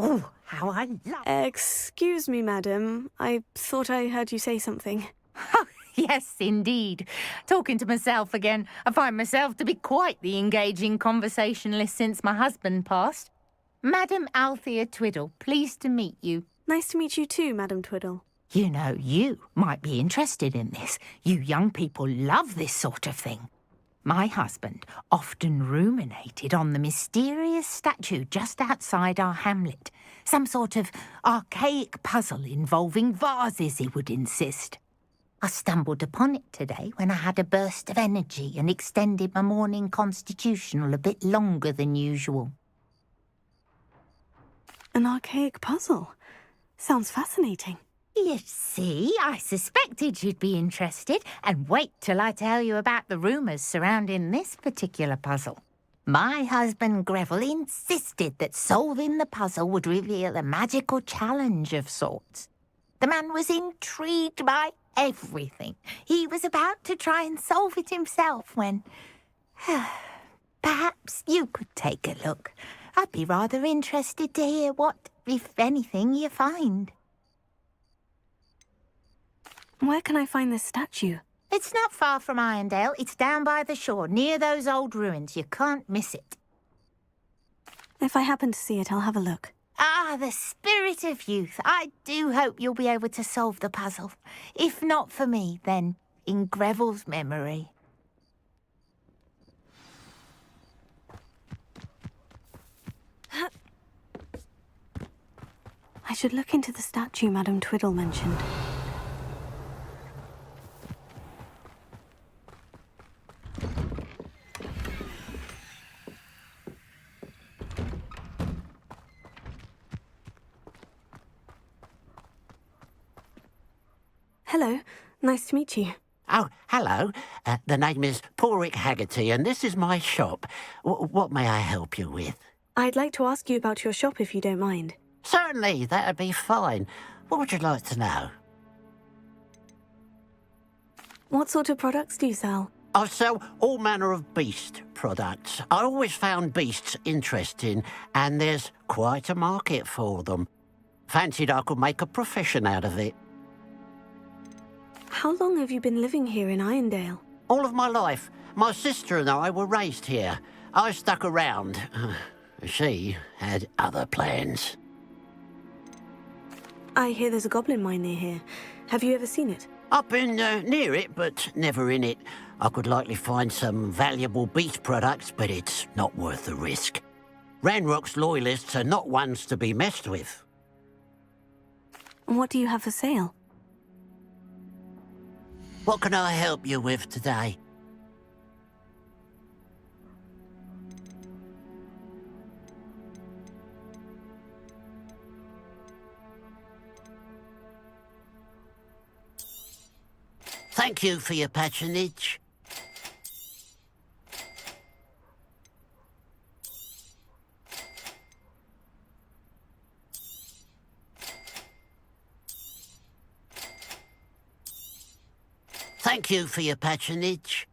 Oh, how I love... Excuse me, madam. I thought I heard you say something. Yes, indeed. Talking to myself again. I find myself to be quite the engaging conversationalist since my husband passed. Madam Althea Twiddle, pleased to meet you. Nice to meet you too, Madam Twiddle. You know, you might be interested in this. You young people love this sort of thing. My husband often ruminated on the mysterious statue just outside our hamlet. Some sort of archaic puzzle involving vases, he would insist. I stumbled upon it today when I had a burst of energy and extended my morning constitutional a bit longer than usual. An archaic puzzle. Sounds fascinating. You see, I suspected you'd be interested, and wait till I tell you about the rumours surrounding this particular puzzle. My husband Greville insisted that solving the puzzle would reveal a magical challenge of sorts. The man was intrigued by everything. He was about to try and solve it himself when... Perhaps you could take a look. I'd be rather interested to hear what, if anything, you find. Where can I find this statue? It's not far from Irondale. It's down by the shore, near those old ruins. You can't miss it. If I happen to see it, I'll have a look. Ah, the spirit of youth. I do hope you'll be able to solve the puzzle. If not for me, then in Greville's memory. I should look into the statue Madam Twiddle mentioned. Hello, nice to meet you. Oh, hello. The name is Porrick Haggerty, and this is my shop. What may I help you with? I'd like to ask you about your shop if you don't mind. Certainly, that'd be fine. What would you like to know? What sort of products do you sell? I sell all manner of beast products. I always found beasts interesting, and there's quite a market for them. Fancied I could make a profession out of it. How long have you been living here in Irondale? All of my life. My sister and I were raised here. I stuck around. She had other plans. I hear there's a goblin mine near here. Have you ever seen it? I've been near it, but never in it. I could likely find some valuable beast products, but it's not worth the risk. Ranrock's loyalists are not ones to be messed with. What do you have for sale? What can I help you with today? Thank you for your patronage. Thank you for your patronage.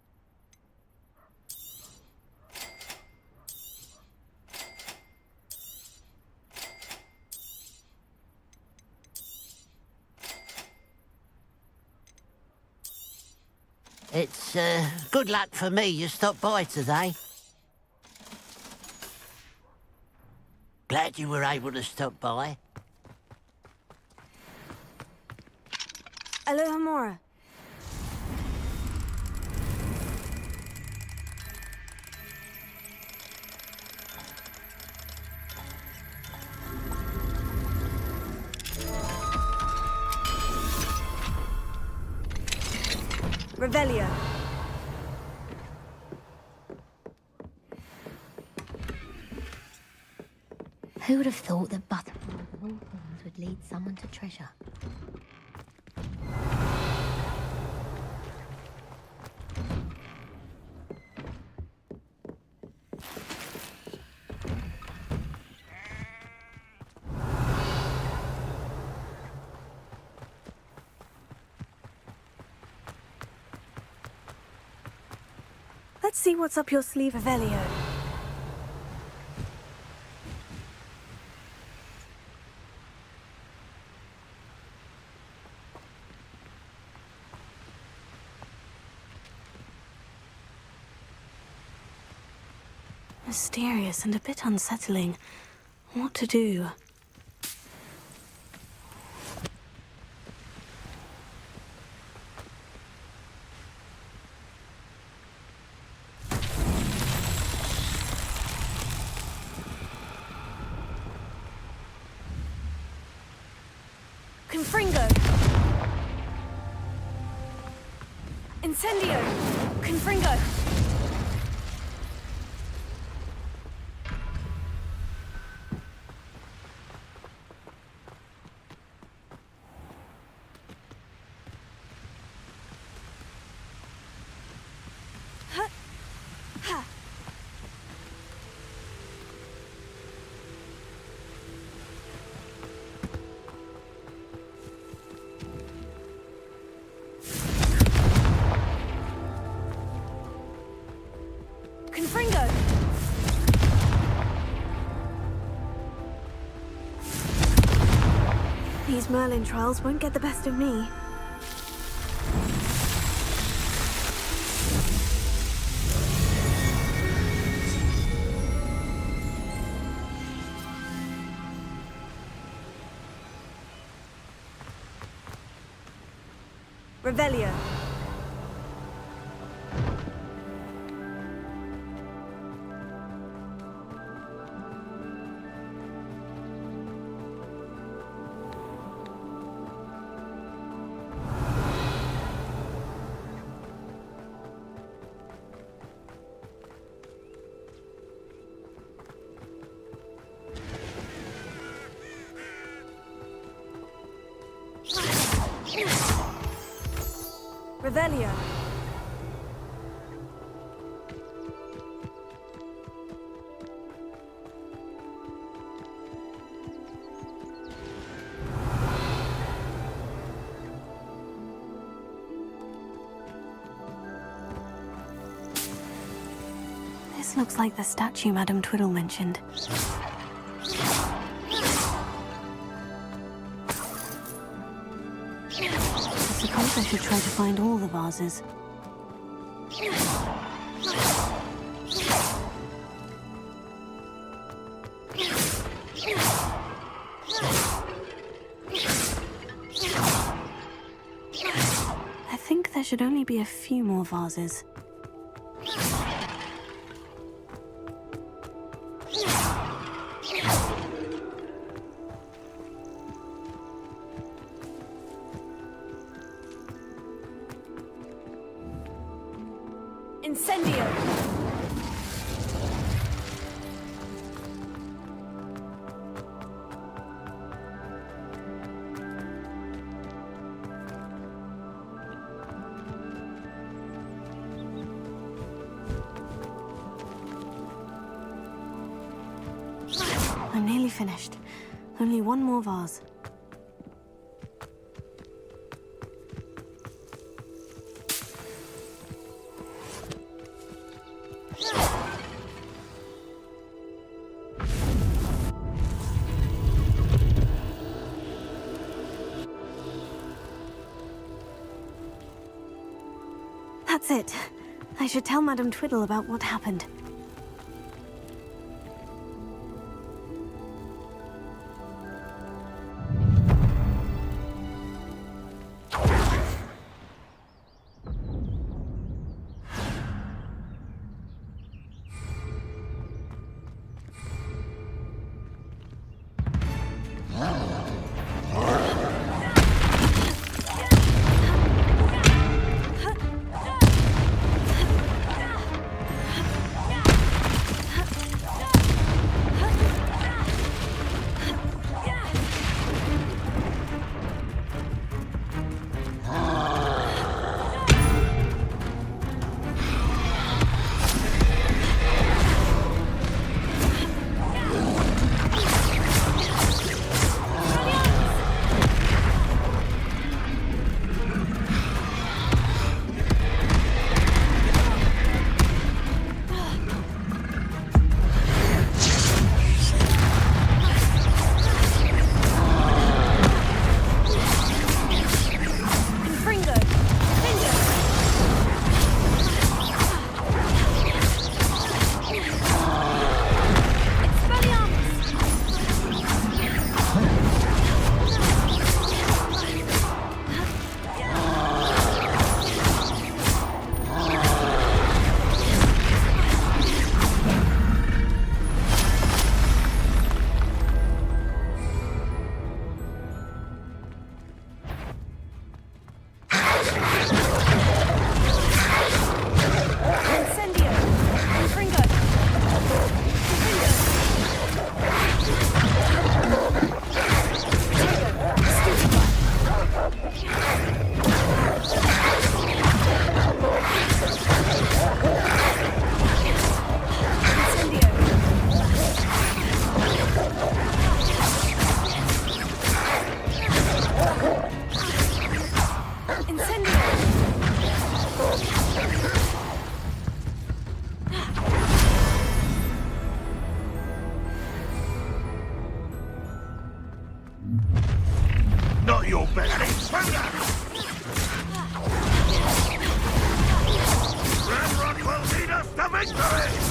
It's good luck for me you stopped by today. Glad you were able to stop by. Aloha Mora. Revelio. Who would have thought that butter all things would lead someone to treasure? Let's see what's up your sleeve, Revelio. Mysterious and a bit unsettling. What to do? Confringo! Incendio! Confringo! Confringo! These Merlin trials won't get the best of me. Revelio. Revelio. This looks like the statue Madame Twiddle mentioned. I suppose I should try to find all the vases. should only be a few more vases. Incendio! I'm nearly finished. Only one more vase. That's it. I should tell Madame Twiddle about what happened. Not your best intruder! Ramrock will lead us to victory!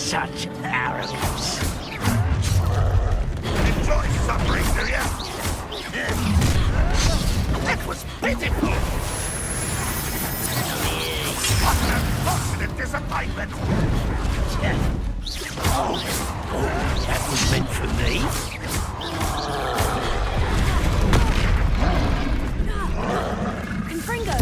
Such arrogance. Enjoy suffering, do you? That was pitiful. What an unfortunate disappointment. That was meant for me. Confringo!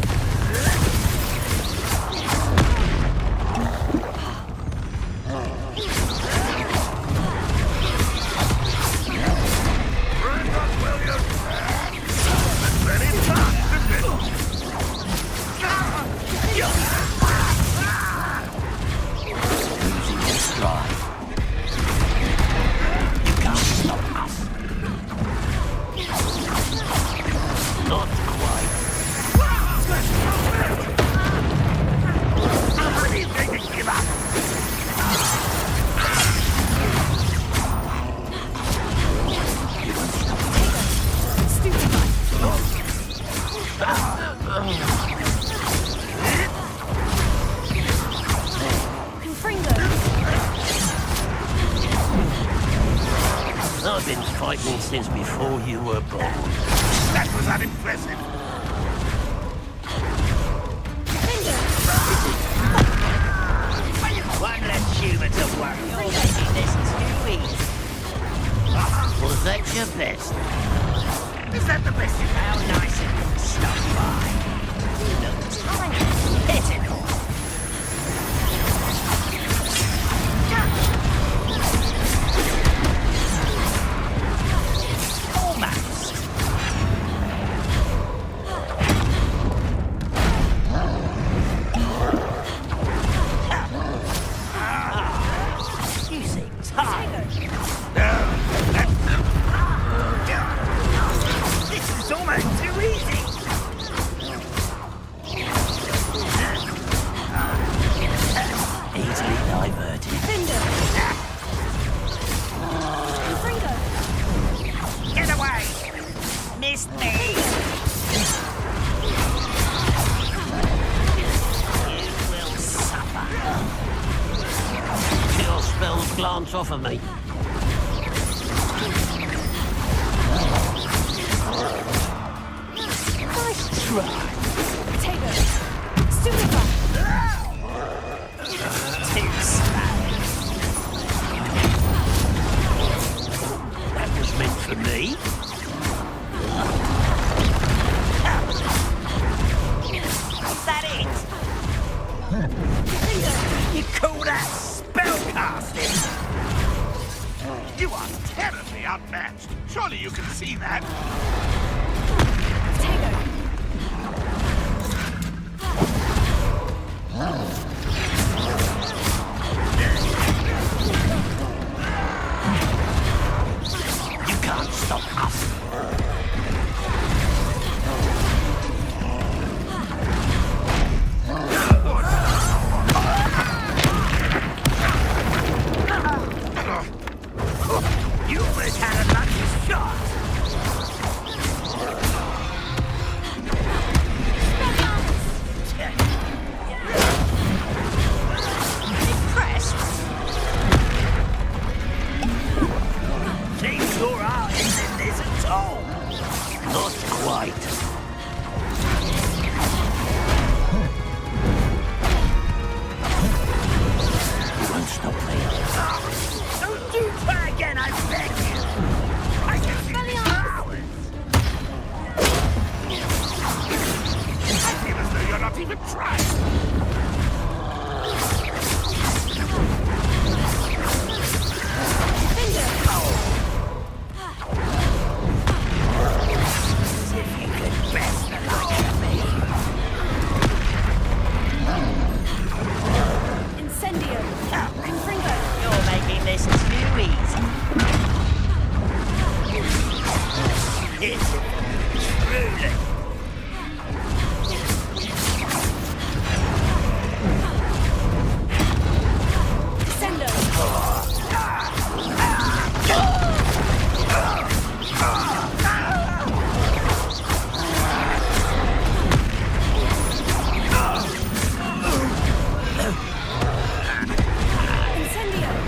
I've been fighting since before you were born. That was unimpressive. One less human to worry. You're making this too easy. Was that your best? Is that the best you How nice of you to stop by. You look tiny, pitiful. Almost. You seem tired. This is almost too easy. Easily diverted. Get away! Missed me! You will suffer. Your spells glance off of me. Nice try. Potato! Stupefy! Too slow. That was meant for me. Is that it? You call that spellcasting? You are terribly outmatched. Surely you can see that. Potato! You can't stop us. You almost had a lucky shot. Impressed? Seems your art isn't in this at all. Not quite. You won't stop me. Don't do try again, I beg you. I can see the powers. I feel as though you're not even trying. As if you could best the like of me. Incendio! Confringo! You're making this too easy. It's truly. Descendo! Incendio!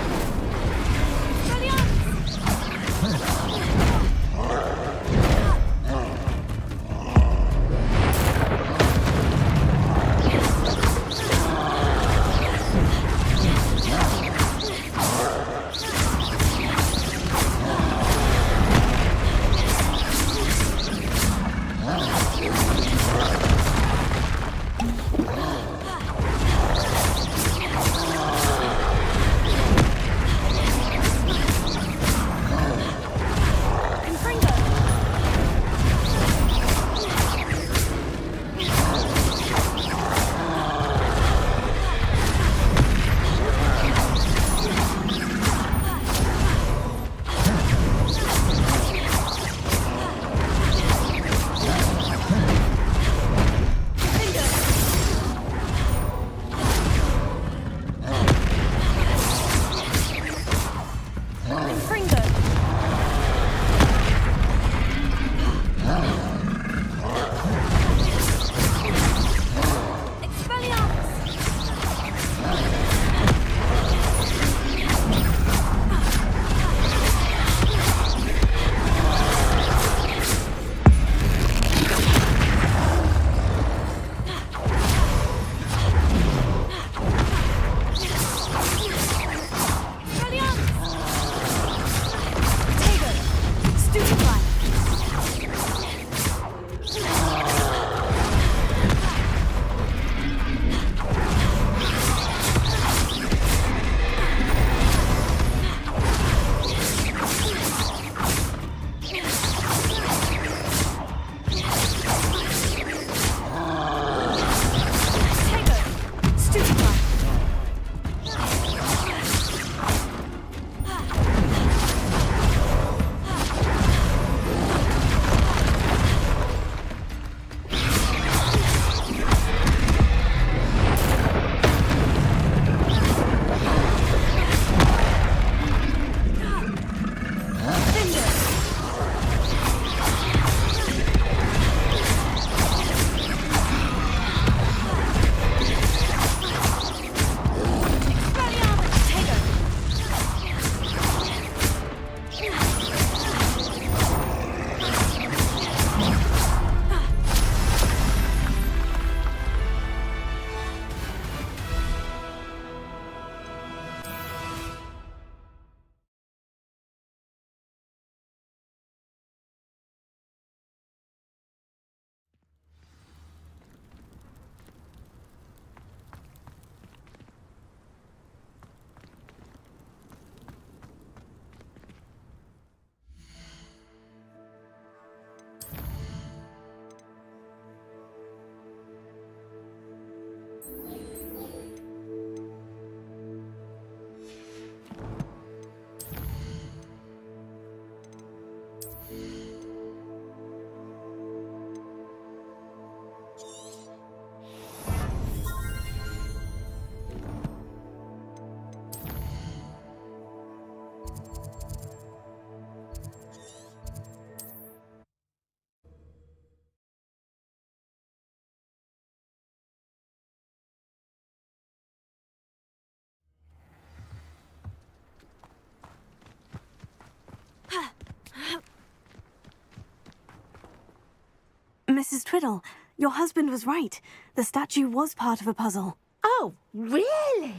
Mrs. Twiddle. Your husband was right. The statue was part of a puzzle. Oh, really?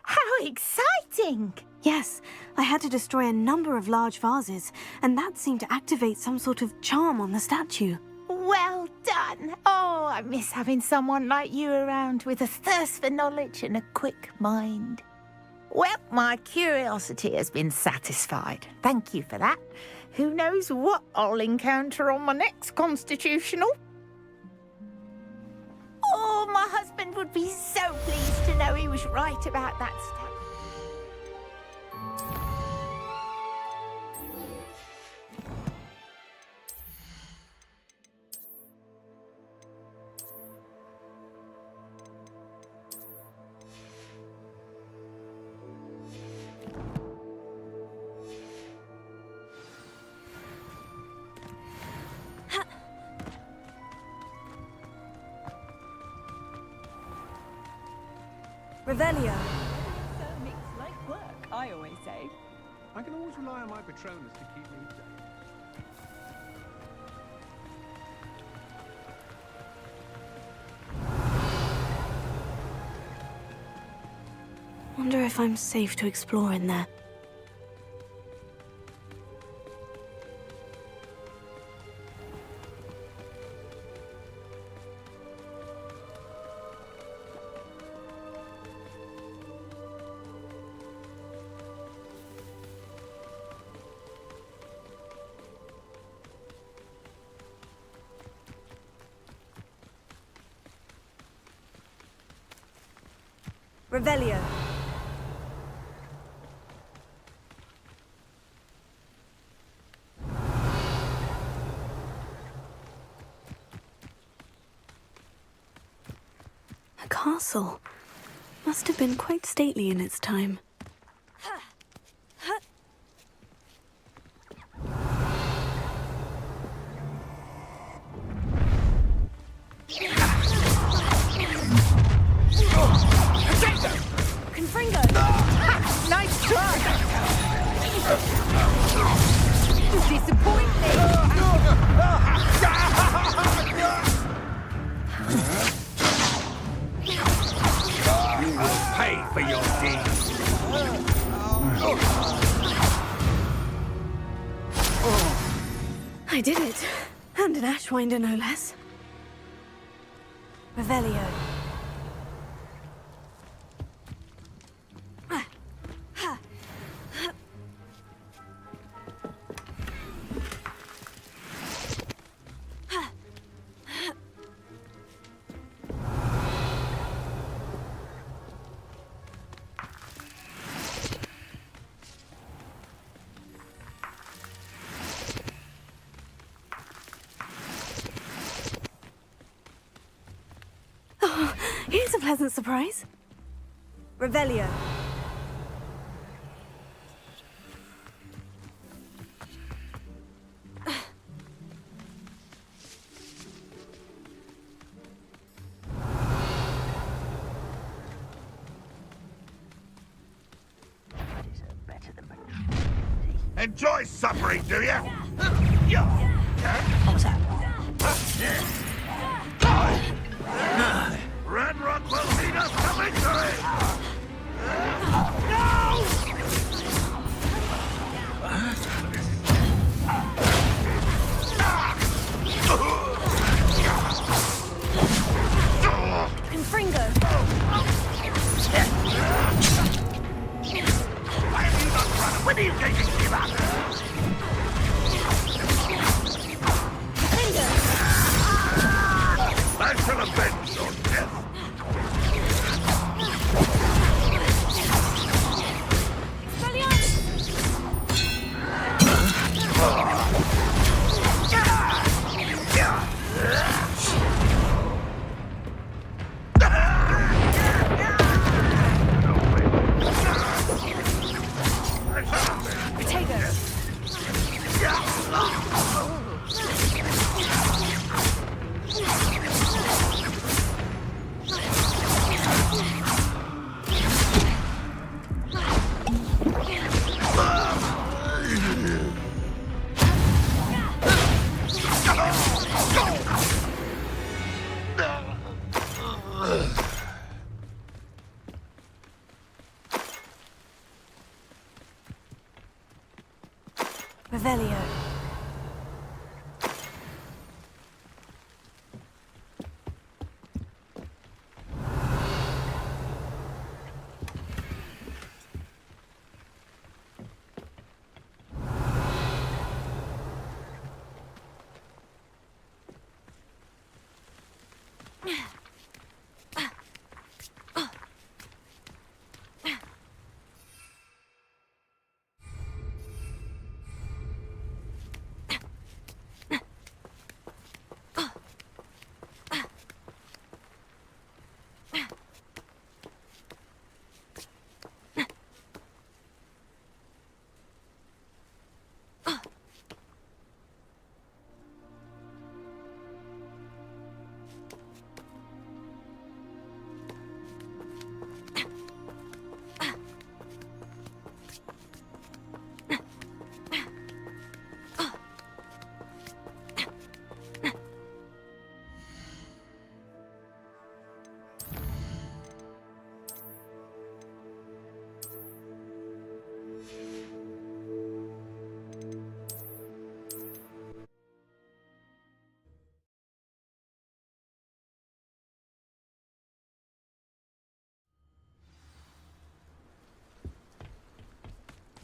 How exciting! Yes, I had to destroy a number of large vases, and that seemed to activate some sort of charm on the statue. Well done. Oh, I miss having someone like you around with a thirst for knowledge and a quick mind. Well, my curiosity has been satisfied. Thank you for that. Who knows what I'll encounter on my next constitutional? Oh, my husband would be so pleased to know he was right about that stuff. Revelio. Makes light work, I always say. I can always rely on my Patronus to keep me safe. Wonder if I'm safe to explore in there. Revelio. A castle. Must have been quite stately in its time. Nice try! Disappointing! You will pay for your deeds. I did it. And an Ashwinder, no less. Revelio. Here's a pleasant surprise. Revelio. Enjoy suffering, do you? What was that? Red Rock will lead us to victory! Confringo. Why have you not run? When are you going to give up? I shall avenge your death. Potato. Revelio.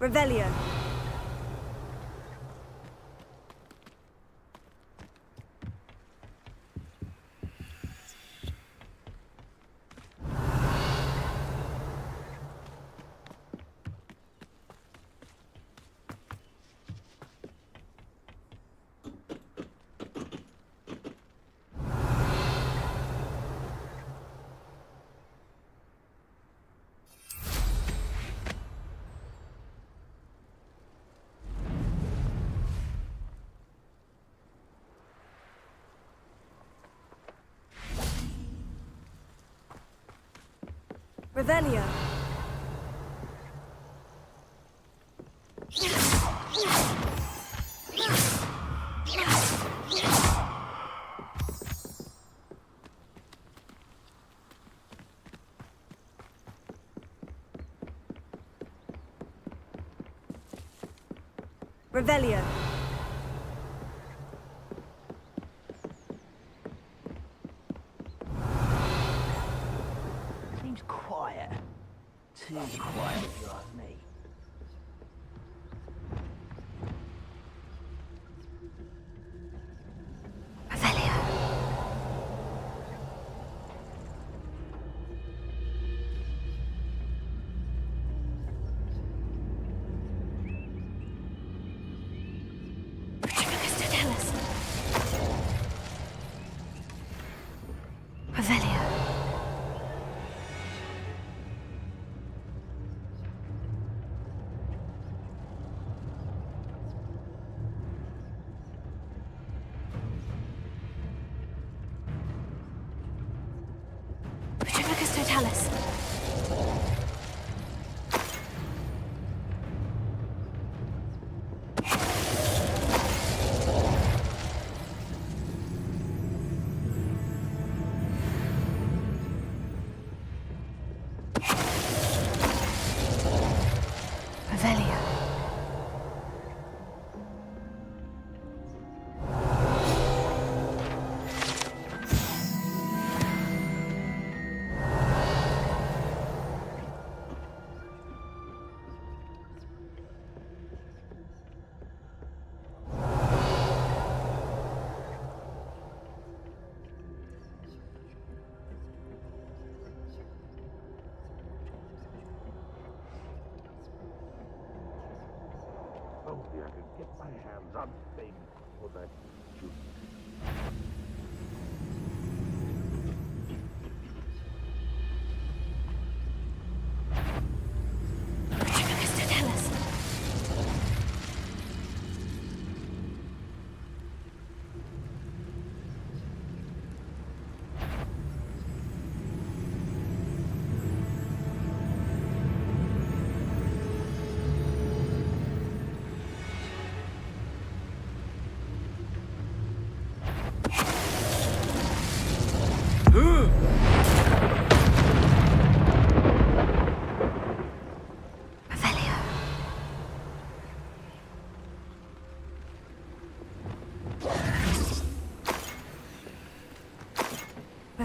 Revelio. Revelio. Revelio. Seems quiet. Too quiet, if you ask me. Only I could get my hands on things for that juice.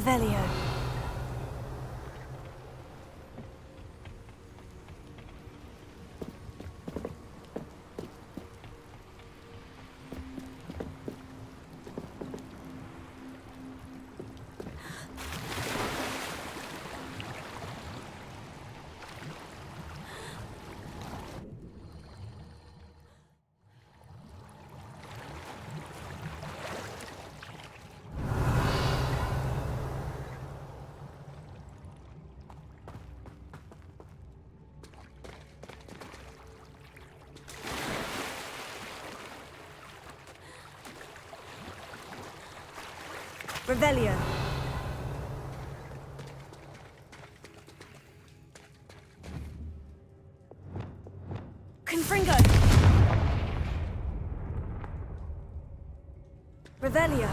Revelio. Revelio. Confringo. Revelio.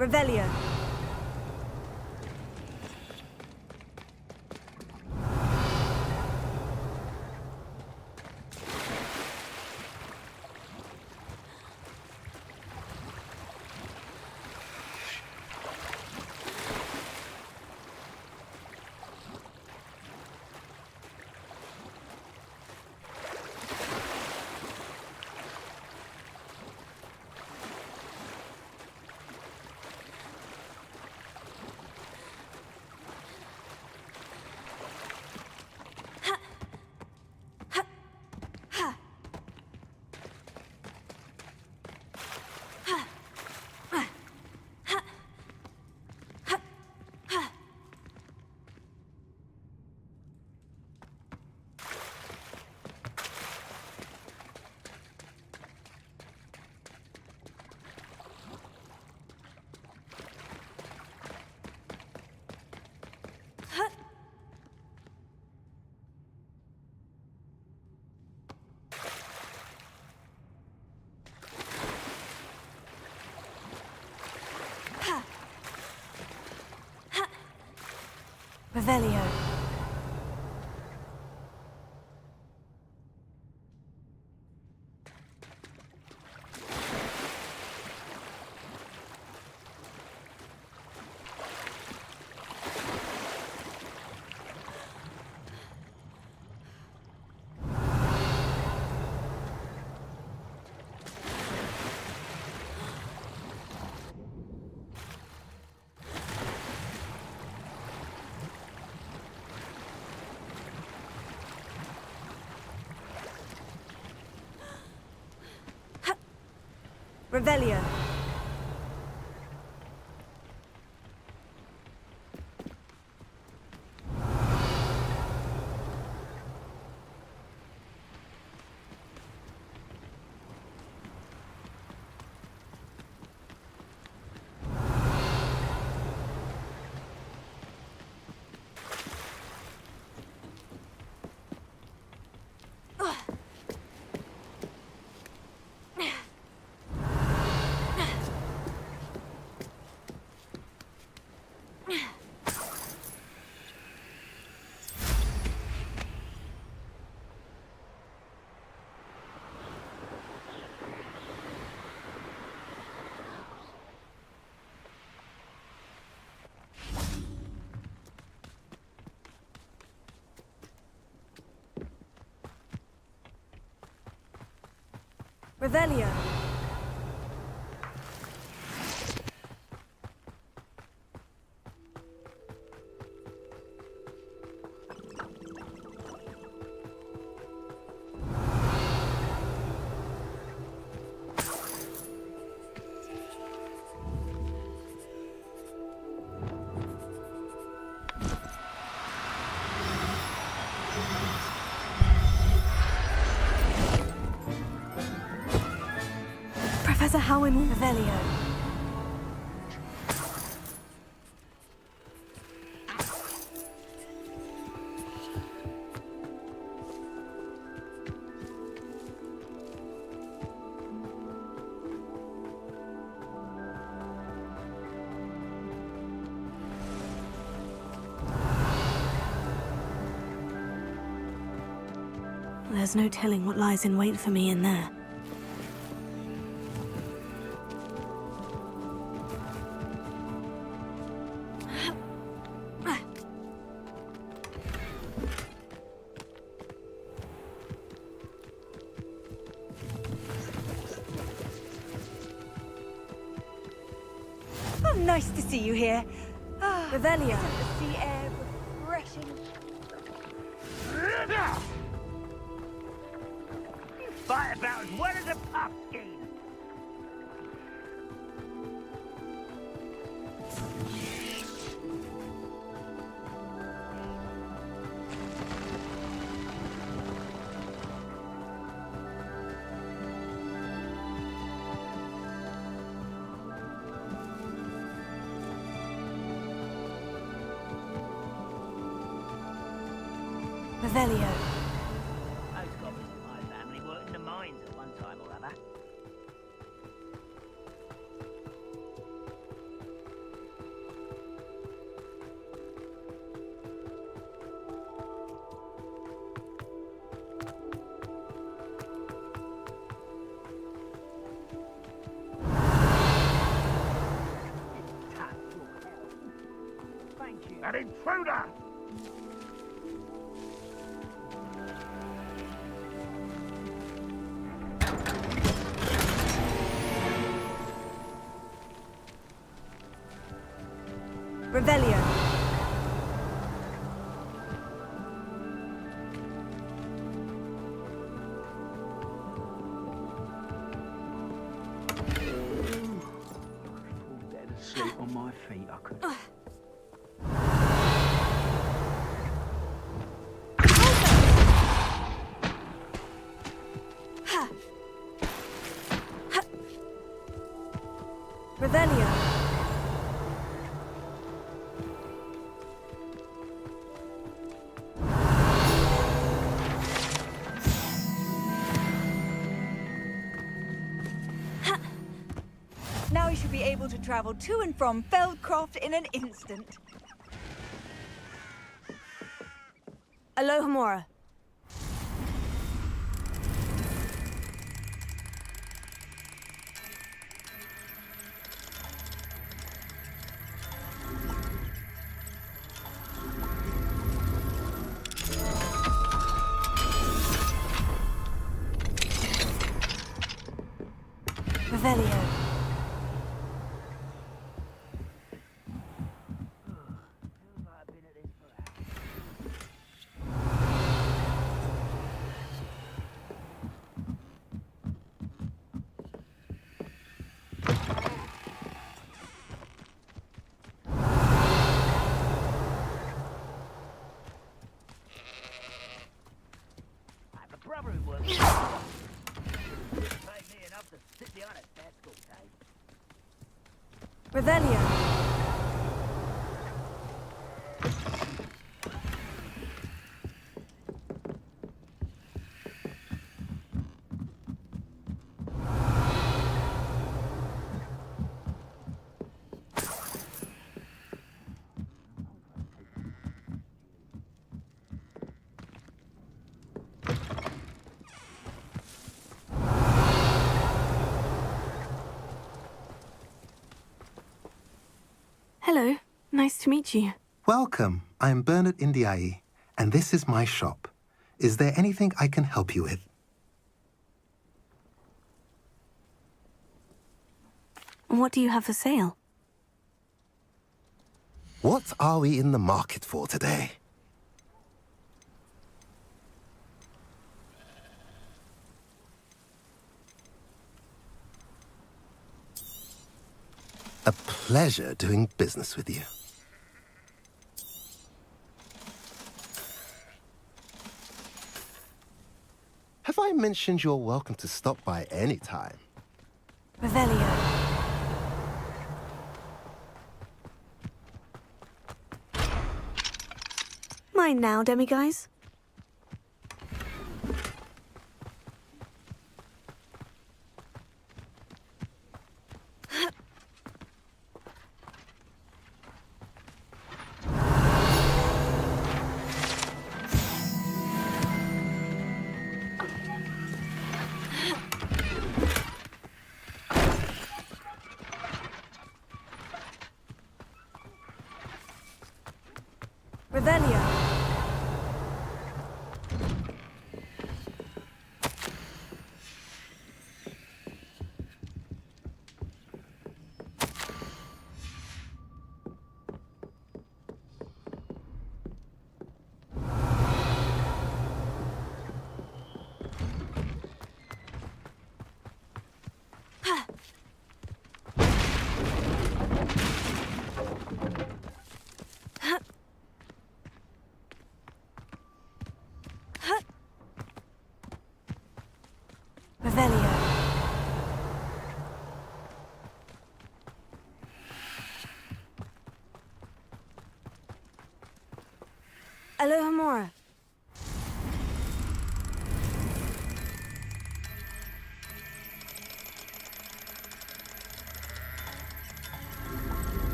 Revelio. Revelio. Revelio. Revelio. Professor Howin Revelio. There's no telling what lies in wait for me in there. Oh, nice to see you here. Revelio. The sea air refreshing. Fight about as well as a pumpkin. Revelio. Those copies of my family worked in the mines at one time or other. Thank you. An intruder! Revelio. Dead asleep on my feet, I could. Revelio. Now you should be able to travel to and from Feldcroft in an instant. Alohomora. Revelio. I have a brother who works. Paid me enough to sit behind a desk all day. Revelio. Hello. Nice to meet you. Welcome. I'm Bernard Indiaye, and this is my shop. Is there anything I can help you with? What do you have for sale? What are we in the market for today? A pleasure doing business with you. Have I mentioned you're welcome to stop by any time? Revelio. Mine now, demiguys. Revelio. Revelio. Alohomora.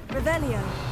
Revelio.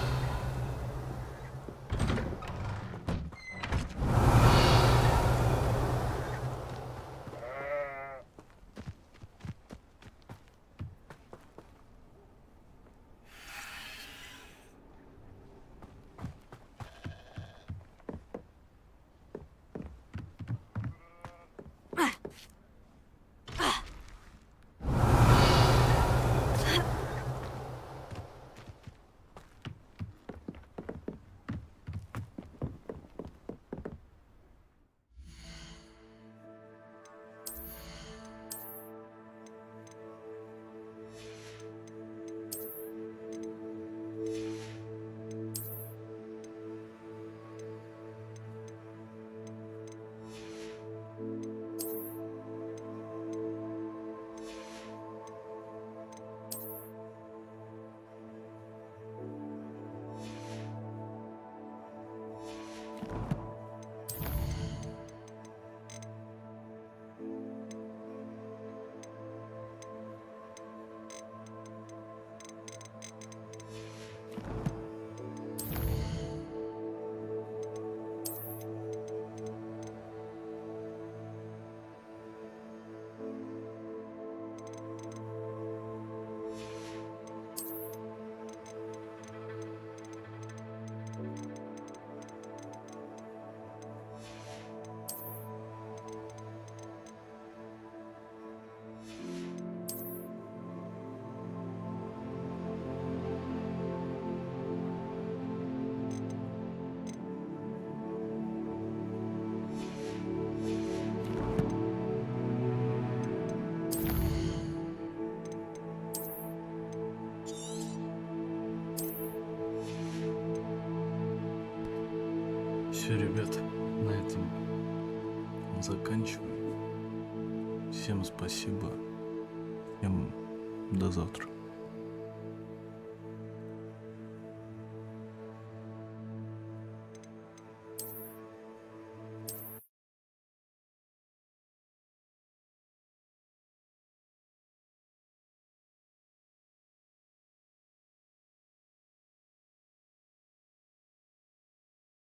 Все, ребят, на этом заканчиваю. Всем спасибо. Всем до завтра.